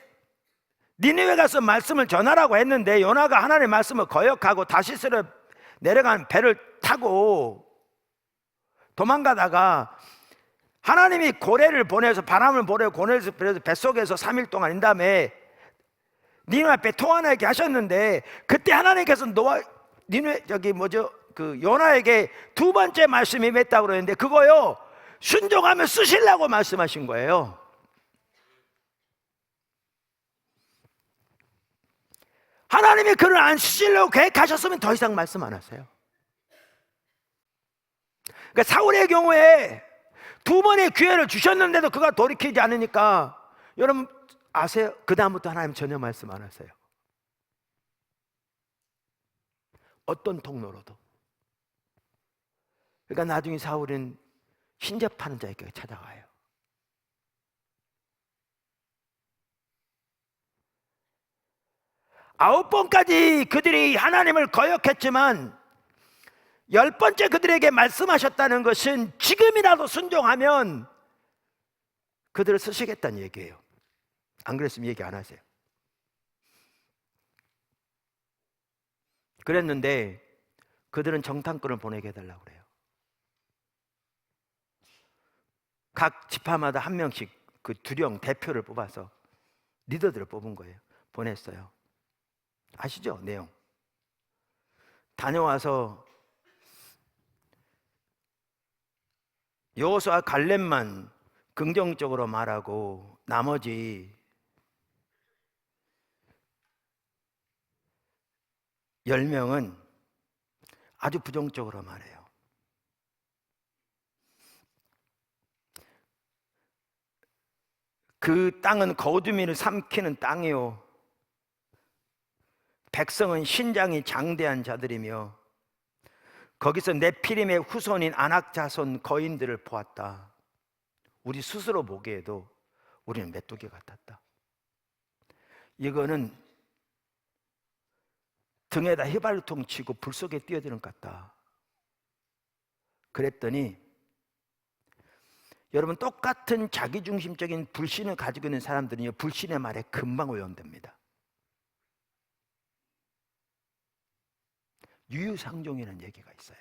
니느웨 가서 말씀을 전하라고 했는데 요나가 하나님의 말씀을 거역하고 다시스로 내려간 배를 타고 도망가다가 하나님이 고래를 보내서 바람을 보내고 고래를 보내서 뱃속에서 3일 동안 인 다음에 니느웨 배 통하게 하셨는데 그때 하나님께서 요나에게 두 번째 말씀이 맺다고 그러는데 그거요 순종하면 쓰시려고 말씀하신 거예요. 하나님이 그를 안 쓰시려고 계획하셨으면 더 이상 말씀 안 하세요. 그러니까 사울의 경우에 두 번의 기회를 주셨는데도 그가 돌이키지 않으니까 여러분 아세요? 그 다음부터 하나님 전혀 말씀 안 하세요. 어떤 통로로도. 그러니까 나중에 사울은 신접하는 자에게 찾아가요. 아홉 번까지 그들이 하나님을 거역했지만 10번째 그들에게 말씀하셨다는 것은 지금이라도 순종하면 그들을 쓰시겠다는 얘기예요. 안 그랬으면 얘기 안 하세요. 그랬는데 그들은 정탐꾼을 보내게 해달라고 그래요. 각 지파마다 한 명씩 그 두령 대표를 뽑아서 리더들을 뽑은 거예요. 보냈어요. 아시죠? 내용. 다녀와서 여호수아 갈렙만 긍정적으로 말하고 나머지 10명은 아주 부정적으로 말해요. 그 땅은 거두미를 삼키는 땅이요 백성은 신장이 장대한 자들이며 거기서 네피림의 후손인 아낙 자손 거인들을 보았다. 우리 스스로 보기에도 우리는 메뚜기 같았다. 이거는 등에다 휘발유통 치고 불 속에 뛰어드는 것 같다. 그랬더니 여러분 똑같은 자기중심적인 불신을 가지고 있는 사람들은요 불신의 말에 금방 오염됩니다. 유유상종이라는 얘기가 있어요.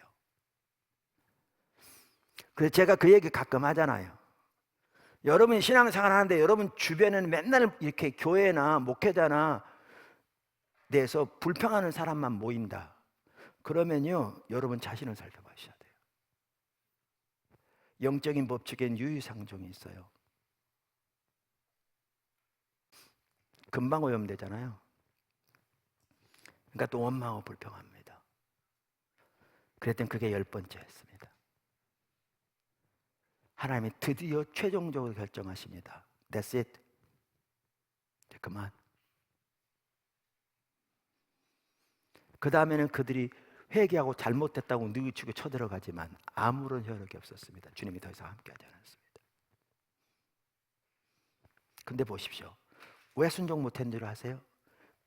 그래서 제가 그 얘기 가끔 하잖아요. 여러분이 신앙생활 하는데 여러분 주변에는 맨날 이렇게 교회나 목회자나 대해서 불평하는 사람만 모인다. 그러면요 여러분 자신을 살펴보셔야 돼요. 영적인 법칙엔 유유상종이 있어요. 금방 오염되잖아요. 그러니까 또 원망하고 불평합니다. 그랬더니 그게 10번째였습니다. 하나님이 드디어 최종적으로 결정하십니다. That's it. 그만. 그 다음에는 그들이 회개하고 잘못했다고 뉘우치고 쳐들어가지만 아무런 효력이 없었습니다. 주님이 더 이상 함께하지 않았습니다. 근데 보십시오. 왜 순종 못한 줄 아세요?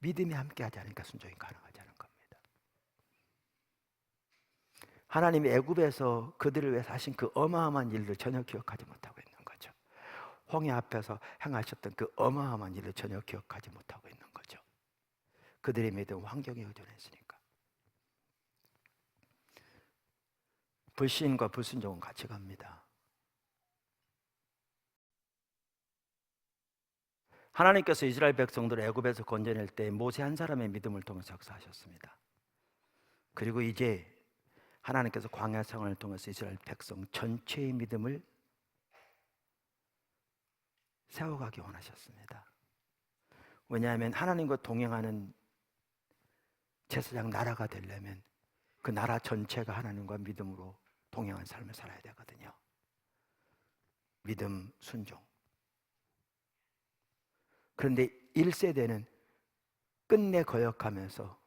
믿음이 함께하지 않으니까 순종이 가능하지 않은 겁니다. 하나님이 애굽에서 그들을 위해서 하신 그 어마어마한 일을 전혀 기억하지 못하고 있는 거죠. 홍해 앞에서 행하셨던 그 어마어마한 일을 전혀 기억하지 못하고 있는 거죠. 그들의 믿음 환경에 의존했으니까. 불신과 불순종은 같이 갑니다. 하나님께서 이스라엘 백성들을 애굽에서 건져낼 때 모세 한 사람의 믿음을 통해서 역사하셨습니다. 그리고 이제 하나님께서 광야 생활을 통해서 이스라엘 백성 전체의 믿음을 세워가기 원하셨습니다. 왜냐하면 하나님과 동행하는 제사장 나라가 되려면 그 나라 전체가 하나님과 믿음으로 동행한 삶을 살아야 되거든요. 믿음, 순종. 그런데 1세대는 끝내 거역하면서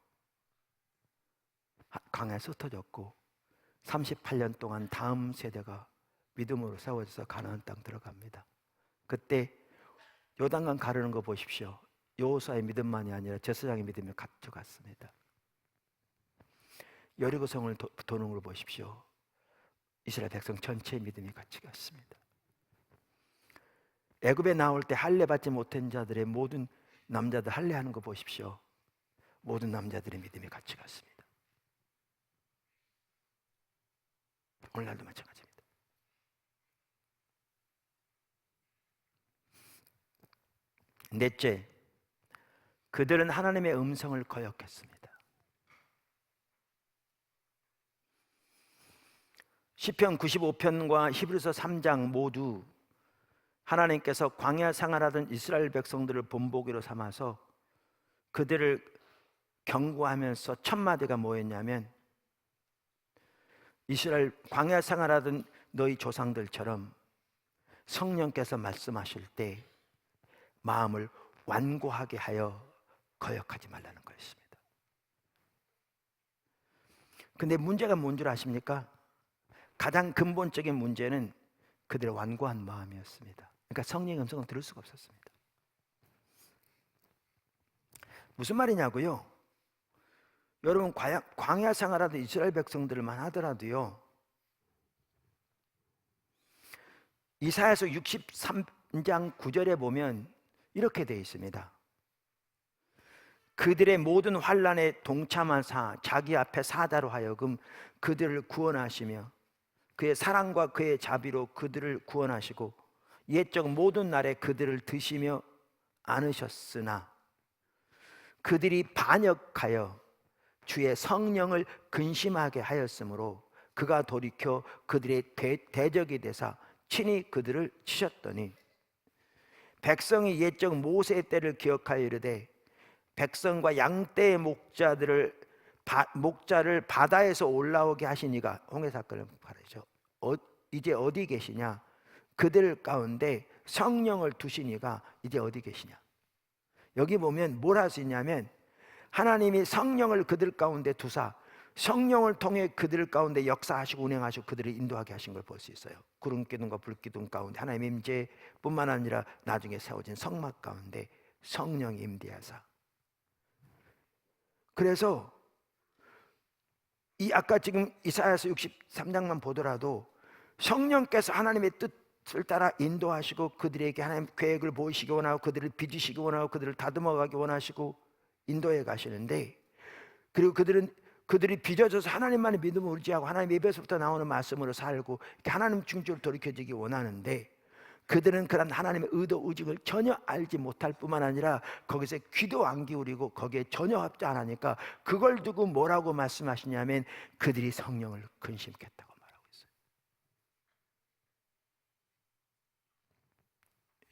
강에서 흩어졌고 38년 동안 다음 세대가 믿음으로 세워져서 가나안 땅 들어갑니다. 그때 요단강 가르는 거 보십시오. 여호수아의 믿음만이 아니라 제사장의 믿음이 갖춰갔습니다. 여리고성을 도는 걸 보십시오. 이스라엘 백성 전체의 믿음이 같이 갔습니다. 애굽에 나올 때 할례 받지 못한 자들의 모든 남자들 할례하는 거 보십시오. 모든 남자들의 믿음이 같이 갔습니다. 오늘날도 마찬가지입니다. 넷째, 그들은 하나님의 음성을 거역했습니다. 시편 95편과 히브리서 3장 모두 하나님께서 광야 생활하던 이스라엘 백성들을 본보기로 삼아서 그들을 경고하면서 첫 마디가 뭐였냐면, 이스라엘 광야 생활하던 너희 조상들처럼 성령께서 말씀하실 때 마음을 완고하게 하여 거역하지 말라는 거였습니다. 근데 문제가 뭔 줄 아십니까? 가장 근본적인 문제는 그들의 완고한 마음이었습니다. 그러니까 성령의 음성을 들을 수가 없었습니다. 무슨 말이냐고요? 여러분, 광야 생활하던 이스라엘 백성들만 하더라도요, 이사야서 63장 9절에 보면 이렇게 되어 있습니다. 그들의 모든 환난에 동참하사 자기 앞에 사다로 하여금 그들을 구원하시며 그의 사랑과 그의 자비로 그들을 구원하시고 옛적 모든 날에 그들을 드시며 안으셨으나 그들이 반역하여 주의 성령을 근심하게 하였으므로 그가 돌이켜 그들의 대적이 되사 친히 그들을 치셨더니 백성이 옛적 모세의 때를 기억하여 이르되 백성과 양떼의 목자를 바다에서 올라오게 하시니가, 홍해 사건을 말하죠. 이제 어디 계시냐? 그들 가운데 성령을 두시니가 이제 어디 계시냐? 여기 보면 뭘 할 수 있냐면, 하나님이 성령을 그들 가운데 두사 성령을 통해 그들 가운데 역사하시고 운행하시고 그들을 인도하게 하신 걸 볼 수 있어요. 구름 기둥과 불 기둥 가운데 하나님의 임재뿐만 아니라 나중에 세워진 성막 가운데 성령이 임재하사, 그래서 이 아까 지금 이사야서 63장만 보더라도 성령께서 하나님의 뜻을 따라 인도하시고 그들에게 하나님 계획을 보이시기 원하고 그들을 빚으시기 원하고 그들을 다듬어 가기 원하시고 인도해 가시는데, 그리고 그들이 빚어져서 하나님만의 믿음을 의지하고 하나님 입에서부터 나오는 말씀으로 살고 이렇게 하나님 중심으로 돌이켜지기 원하는데, 그들은 그런 하나님의 의도 의중을 전혀 알지 못할 뿐만 아니라 거기서 귀도 안 기울이고 거기에 전혀 합지 안 하니까 그걸 두고 뭐라고 말씀하시냐면 그들이 성령을 근심했다고 말하고 있어요.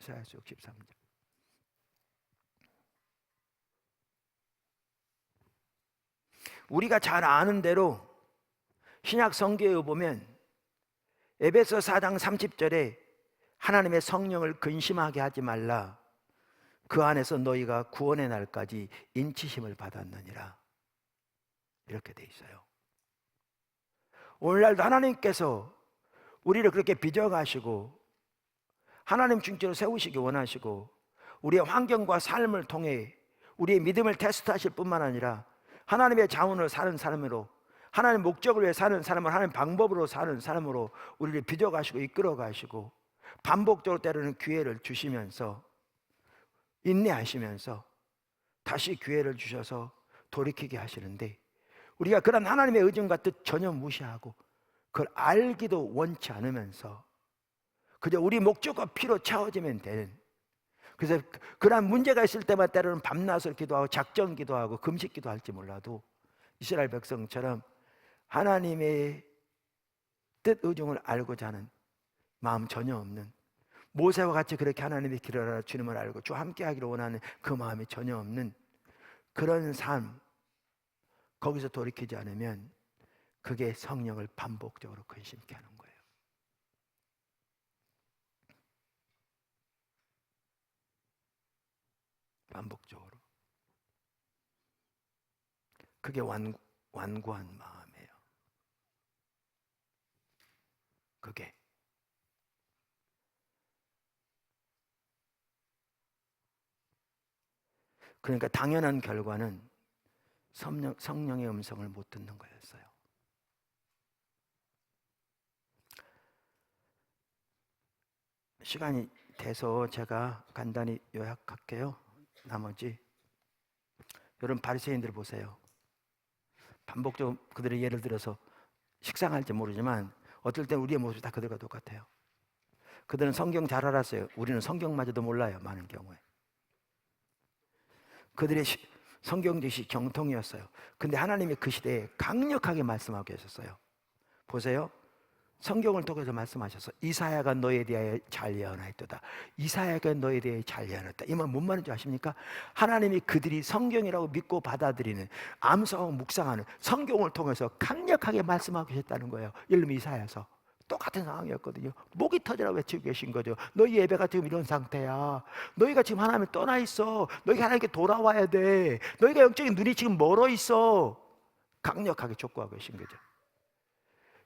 이사야서 63장. 우리가 잘 아는 대로 신약 성경에 보면 에베소 4장 30절에 하나님의 성령을 근심하게 하지 말라. 그 안에서 너희가 구원의 날까지 인치심을 받았느니라. 이렇게 돼 있어요. 오늘날도 하나님께서 우리를 그렇게 빚어가시고 하나님 중심으로 세우시기 원하시고 우리의 환경과 삶을 통해 우리의 믿음을 테스트하실 뿐만 아니라 하나님의 자원을 사는 삶으로, 하나님의 목적을 위해 사는 삶을 하나님의 방법으로 사는 삶으로 우리를 빚어가시고 이끌어가시고 반복적으로 때로는 기회를 주시면서 인내하시면서 다시 기회를 주셔서 돌이키게 하시는데, 우리가 그런 하나님의 의중과 뜻 전혀 무시하고 그걸 알기도 원치 않으면서 그저 우리 목적과 피로 채워지면 되는, 그래서 그런 문제가 있을 때마다 때로는 밤낮을 기도하고 작정 기도하고 금식 기도할지 몰라도 이스라엘 백성처럼 하나님의 뜻 의중을 알고자 하는 마음 전혀 없는, 모세와 같이 그렇게 하나님의 길을 알아 주님을 알고 주와 함께 하기를 원하는 그 마음이 전혀 없는 그런 삶, 거기서 돌이키지 않으면 그게 성령을 반복적으로 근심케 하는 거예요. 반복적으로. 그게 완고한 마음이에요. 그게. 그러니까 당연한 결과는 성령의 음성을 못 듣는 거였어요. 시간이 돼서 제가 간단히 요약할게요. 나머지 여러분 바리새인들 보세요. 반복적으로 그들의 예를 들어서 식상할지 모르지만 어떨 땐 우리의 모습이 다 그들과 똑같아요. 그들은 성경 잘 알았어요. 우리는 성경마저도 몰라요. 많은 경우에. 그들의 성경 지식이 경통이었어요. 근데 하나님이 그 시대에 강력하게 말씀하고 계셨어요. 보세요. 성경을 통해서 말씀하셔서 이사야가 너에 대하여 잘 예언하였도다. 이사야가 너에 대하여 잘 예언했다. 이 말 뭔 말인지 아십니까? 하나님이 그들이 성경이라고 믿고 받아들이는, 암송하고 묵상하는 성경을 통해서 강력하게 말씀하고 계셨다는 거예요. 예를 들면 이사야서 똑같은 상황이었거든요. 목이 터지라 외치고 계신 거죠. 너희 예배가 지금 이런 상태야. 너희가 지금 하나님을 떠나 있어. 너희가 하나님께 돌아와야 돼. 너희가 영적인 눈이 지금 멀어 있어. 강력하게 촉구하고 계신 거죠.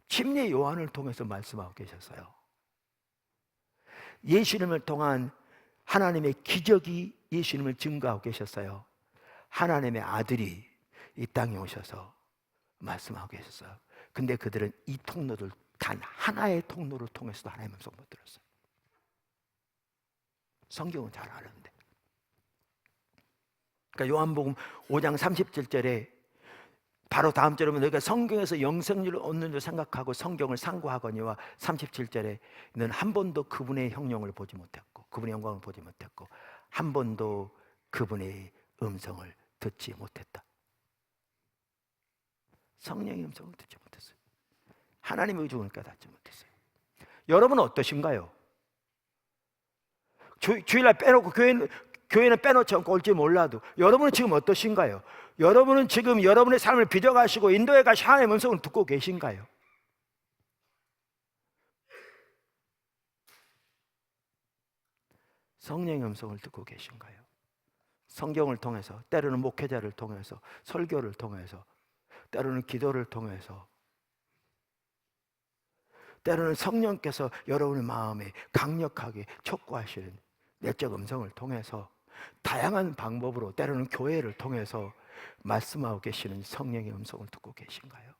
침례 요한을 통해서 말씀하고 계셨어요. 예수님을 통한 하나님의 기적이 예수님을 증거하고 계셨어요. 하나님의 아들이 이 땅에 오셔서 말씀하고 계셨어요. 근데 그들은 이 통로를 단 하나의 통로를 통해서도 하나님의 음성을 못 들었어요. 성경은 잘 아는데. 그러니까 요한복음 5장 37절에 바로 다음 절에 보면 너희가 성경에서 영생률을 얻는 줄 생각하고 성경을 상고하거니와 37절에 너는 한 번도 그분의 형용을 보지 못했고 그분의 영광을 보지 못했고 한 번도 그분의 음성을 듣지 못했다. 성령의 음성을 듣지 못했어요. 하나님의 의중을 깨닫지 못했어요. 여러분은 어떠신가요? 주일날 빼놓고 교회는 빼놓지 않고 올지 몰라도 여러분은 지금 어떠신가요? 여러분은 지금 여러분의 삶을 빚어가시고 인도에 가시 하나님의 음성을 듣고 계신가요? 성령의 음성을 듣고 계신가요? 성경을 통해서, 때로는 목회자를 통해서, 설교를 통해서, 때로는 기도를 통해서, 때로는 성령께서 여러분의 마음에 강력하게 촉구하시는 내적 음성을 통해서 다양한 방법으로 때로는 교회를 통해서 말씀하고 계시는 성령의 음성을 듣고 계신가요?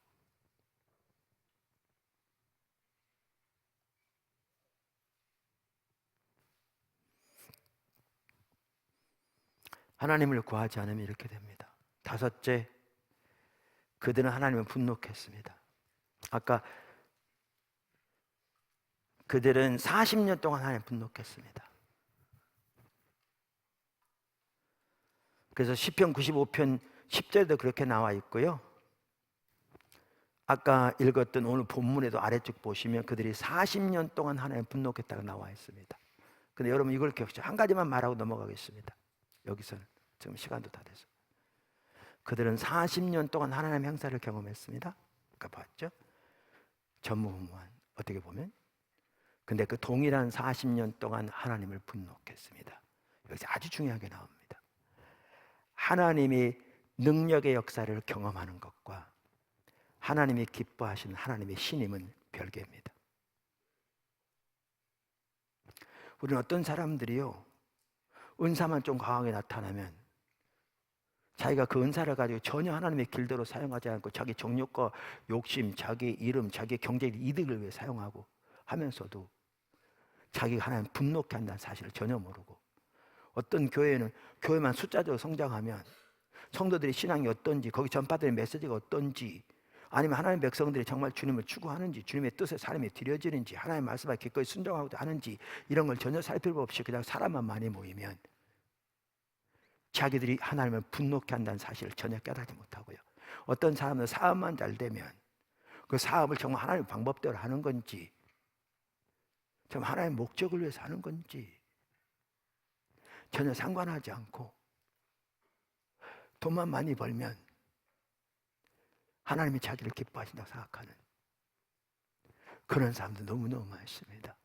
하나님을 구하지 않으면 이렇게 됩니다. 다섯째, 그들은 하나님을 분노했습니다. 아까 그들은 40년 동안 하나님을 분노했습니다. 그래서 시편 95편 10절에도 그렇게 나와 있고요. 아까 읽었던 오늘 본문에도 아래쪽 보시면 그들이 40년 동안 하나님을 분노했다고 나와 있습니다. 근데 여러분 이걸 기억하시죠. 한 가지만 말하고 넘어가겠습니다. 여기서는 지금 시간도 다 돼서 그들은 40년 동안 하나님의 행사를 경험했습니다. 아까 봤죠? 전무후무한 어떻게 보면. 근데 그 동일한 40년 동안 하나님을 분노했습니다. 여기서 아주 중요하게 나옵니다. 하나님의 능력의 역사를 경험하는 것과 하나님이 기뻐하시는 하나님의 신임은 별개입니다. 우리는 어떤 사람들이요, 은사만 좀 강하게 나타나면 자기가 그 은사를 가지고 전혀 하나님의 길대로 사용하지 않고 자기 정욕과 욕심, 자기 이름, 자기 경제적 이득을 위해 사용하고 하면서도 자기가 하나님 분노케 한다는 사실을 전혀 모르고, 어떤 교회는 교회만 숫자적으로 성장하면 성도들의 신앙이 어떤지, 거기 전파되는 메시지가 어떤지, 아니면 하나님의 백성들이 정말 주님을 추구하는지, 주님의 뜻에 삶이 드려지는지, 하나님의 말씀에 기꺼이 순종하고 하는지, 이런 걸 전혀 살필 것 없이 그냥 사람만 많이 모이면 자기들이 하나님을 분노케 한다는 사실을 전혀 깨닫지 못하고요. 어떤 사람은 사업만 잘 되면 그 사업을 정말 하나님의 방법대로 하는 건지, 정말 하나님의 목적을 위해서 하는 건지 전혀 상관하지 않고 돈만 많이 벌면 하나님이 자기를 기뻐하신다고 생각하는 그런 사람도 너무너무 많습니다.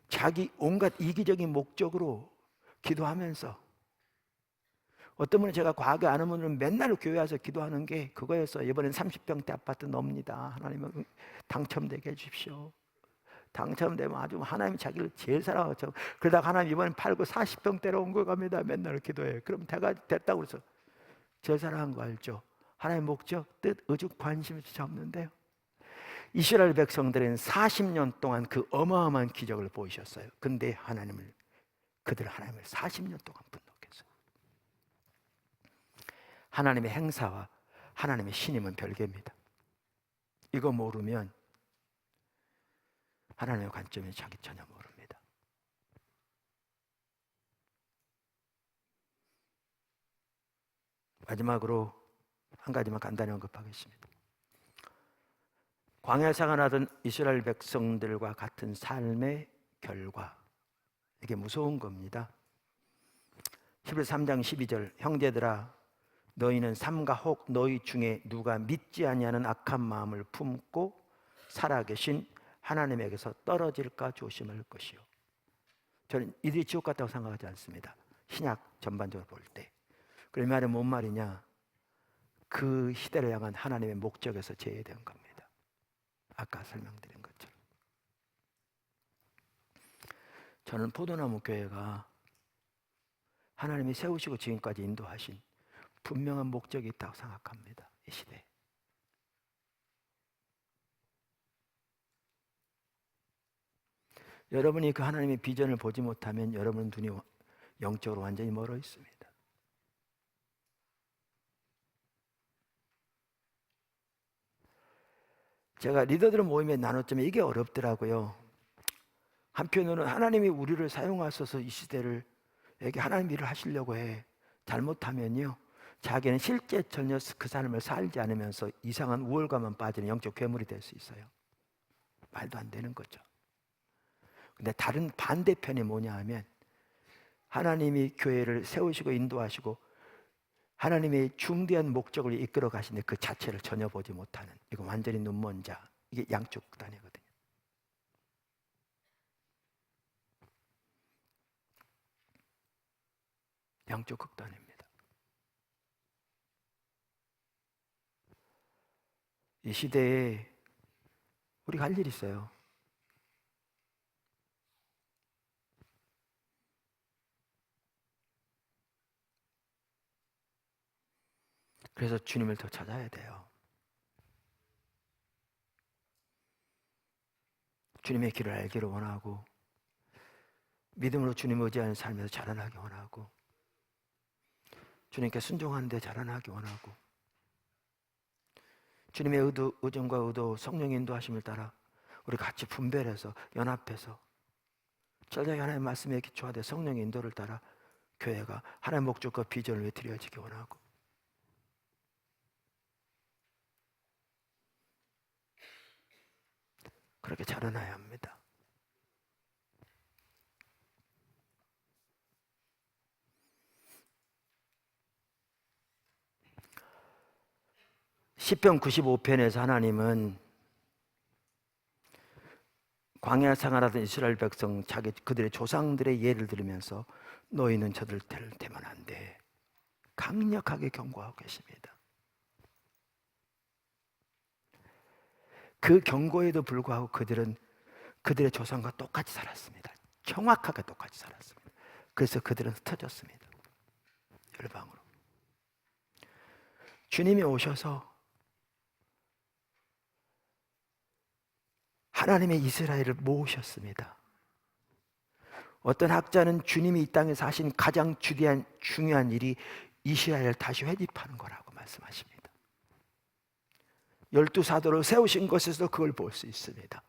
자기 온갖 이기적인 목적으로 기도하면서, 어떤 분은 제가 과거에 아는 분은 맨날 교회 와서 기도하는 게 그거였어요. 이번엔 30평대 아파트 넣습니다. 하나님은 당첨되게 해주십시오. 당첨되면 아주 하나님이 자기를 제일 사랑하죠. 그러다가 하나님 이번엔 팔고 40평대로 온 거 갑니다. 맨날 기도해요. 그럼 제가 됐다고 그래서 제일 사랑한 거 알죠? 하나님의 목적, 뜻, 의죽, 관심을 잡는데요. 이스라엘 백성들은 40년 동안 그 어마어마한 기적을 보이셨어요. 근데 하나님을 40년 동안 분노했어요. 하나님의 행사와 하나님의 신임은 별개입니다. 이거 모르면 하나님의 관점이 자기 전혀 모릅니다. 마지막으로 한 가지만 간단히 언급하겠습니다. 광야 생활하던 이스라엘 백성들과 같은 삶의 결과, 이게 무서운 겁니다. 히브리서 3장 12절, 형제들아 너희는 삼가 혹 너희 중에 누가 믿지 아니하는 악한 마음을 품고 살아계신 하나님에게서 떨어질까 조심할 것이요. 저는 이들이 지옥 같다고 생각하지 않습니다. 신약 전반적으로 볼 때. 그 말은 뭔 말이냐? 그 시대를 향한 하나님의 목적에서 제외된 겁니다. 아까 설명드린 것처럼. 저는 포도나무 교회가 하나님이 세우시고 지금까지 인도하신 분명한 목적이 있다고 생각합니다. 이 시대에. 여러분이 그 하나님의 비전을 보지 못하면 여러분 눈이 영적으로 완전히 멀어 있습니다. 제가 리더들 모임에 나눴지만 이게 어렵더라고요. 한편으로는 하나님이 우리를 사용하셔서 이 시대를 이렇게 하나님 일을 하시려고 해. 잘못하면요, 자기는 실제 전혀 그 삶을 살지 않으면서 이상한 우월감만 빠지는 영적 괴물이 될 수 있어요. 말도 안 되는 거죠. 근데 다른 반대편이 뭐냐 하면 하나님이 교회를 세우시고 인도하시고 하나님의 중대한 목적을 이끌어 가시는데 그 자체를 전혀 보지 못하는, 이거 완전히 눈먼 자, 이게 양쪽 극단이거든요. 양쪽 극단입니다. 이 시대에 우리가 할 일이 있어요. 그래서 주님을 더 찾아야 돼요. 주님의 길을 알기를 원하고 믿음으로 주님을 의지하는 삶에서 자라나기 원하고 주님께 순종하는데 자라나기 원하고 주님의 의정과 의도, 성령의 인도하심을 따라 우리 같이 분별해서 연합해서 철저히 하나님의 말씀에 기초하되 성령의 인도를 따라 교회가 하나님의 목적과 비전을 위해 드려지기 원하고 그렇게 자라나야 합니다. 시편 95편에서 하나님은 광야 생활하던 이스라엘 백성 그들의 조상들의 예를 들으면서 너희는 저들을 대면 안 돼, 강력하게 경고하고 계십니다. 그 경고에도 불구하고 그들은 그들의 조상과 똑같이 살았습니다. 정확하게 똑같이 살았습니다. 그래서 그들은 흩어졌습니다. 열방으로. 주님이 오셔서 하나님의 이스라엘을 모으셨습니다. 어떤 학자는 주님이 이 땅에서 하신 가장 중요한 일이 이스라엘을 다시 회집하는 거라고 말씀하십니다. 12사도를 세우신 것에서 그걸 볼 수 있습니다.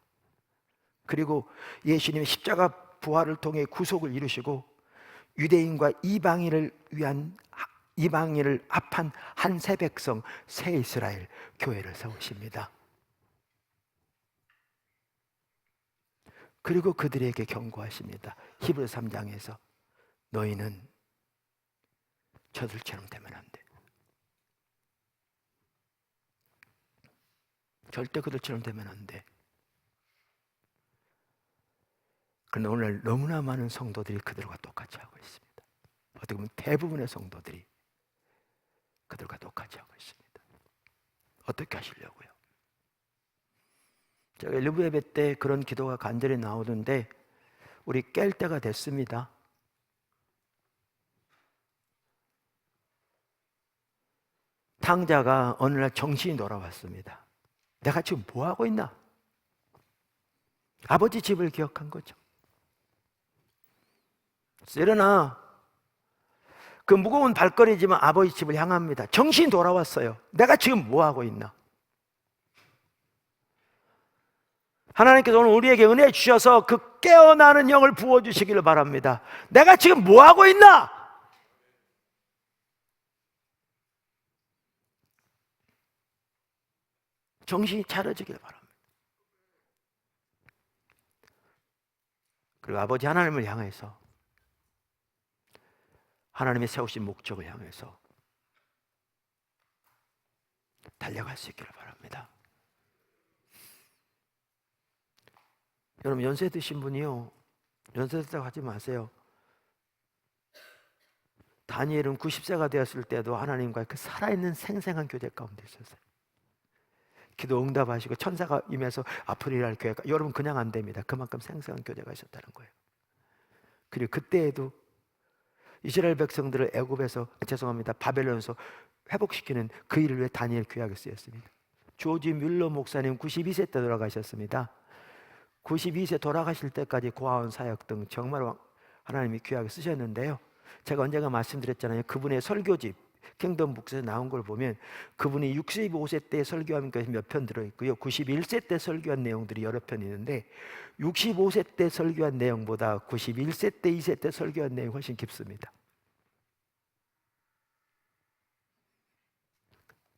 그리고 예수님의 십자가 부활을 통해 구속을 이루시고 유대인과 이방인을 합한 한 새 백성, 새 이스라엘 교회를 세우십니다. 그리고 그들에게 경고하십니다. 히브리서 3장에서 너희는 저들처럼 되면 안 돼. 절대 그들처럼 되면 안 돼. 그런데 오늘 너무나 많은 성도들이 그들과 똑같이 하고 있습니다. 어떻게 보면 대부분의 성도들이 그들과 똑같이 하고 있습니다. 어떻게 하시려고요? 제가 일부 예배 때 그런 기도가 간절히 나오는데 우리 깰 때가 됐습니다. 탕자가 어느 날 정신이 돌아왔습니다. 내가 지금 뭐 하고 있나? 아버지 집을 기억한 거죠. 일어나 그 무거운 발걸이지만 아버지 집을 향합니다. 정신이 돌아왔어요. 내가 지금 뭐 하고 있나? 하나님께서 오늘 우리에게 은혜 주셔서 그 깨어나는 영을 부어주시기를 바랍니다. 내가 지금 뭐 하고 있나? 정신이 차려지기를 바랍니다. 그리고 아버지 하나님을 향해서, 하나님의 세우신 목적을 향해서 달려갈 수 있기를 바랍니다. 여러분, 연세 드신 분이요, 연세 드다고 하지 마세요. 다니엘은 90세가 되었을 때도 하나님과 그 살아있는 생생한 교제 가운데 있었어요. 기도 응답하시고 천사가 임해서 아프리라를 교회가, 여러분 그냥 안 됩니다. 그만큼 생생한 교제가 있었다는 거예요. 그리고 그때에도 이스라엘 백성들을 애굽에서, 바벨론에서 회복시키는 그 일을 위해 다니엘 귀하게 쓰였습니다. 조지 뮬러 목사님 92세 때 돌아가셨습니다. 92세 돌아가실 때까지 고아원 사역 등 정말 하나님이 귀하게 쓰셨는데요. 제가 언젠가 말씀드렸잖아요. 그분의 설교집 킹덤 북스에 나온 걸 보면 그분이 65세 때 설교한 것이 몇 편 들어있고요, 91세 때 설교한 내용들이 여러 편 있는데 65세 때 설교한 내용보다 91세 때, 2세 때 설교한 내용이 훨씬 깊습니다.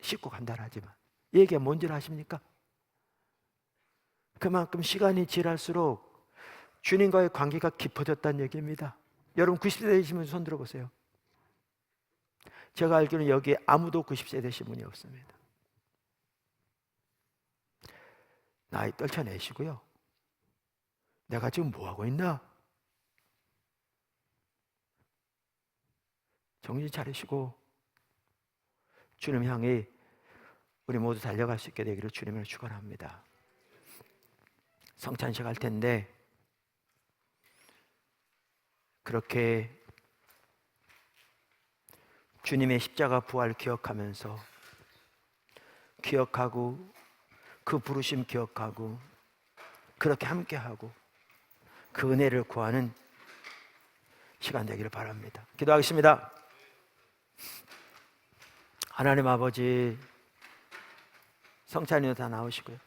쉽고 간단하지만 이 얘기가 뭔지 아십니까? 그만큼 시간이 지날수록 주님과의 관계가 깊어졌다는 얘기입니다. 여러분 90세 되시면 손 들어보세요. 제가 알기로는 여기에 아무도 90세 되신 분이 없습니다. 나이 떨쳐내시고요, 내가 지금 뭐하고 있나? 정신 차리시고 주님 향해 우리 모두 달려갈 수 있게 되기를 주님을 축원합니다. 성찬식 할 텐데 그렇게 주님의 십자가 부활 기억하면서, 기억하고 그 부르심 기억하고 그렇게 함께하고 그 은혜를 구하는 시간 되기를 바랍니다. 기도하겠습니다. 하나님 아버지, 성찬이도 다 나오시고요,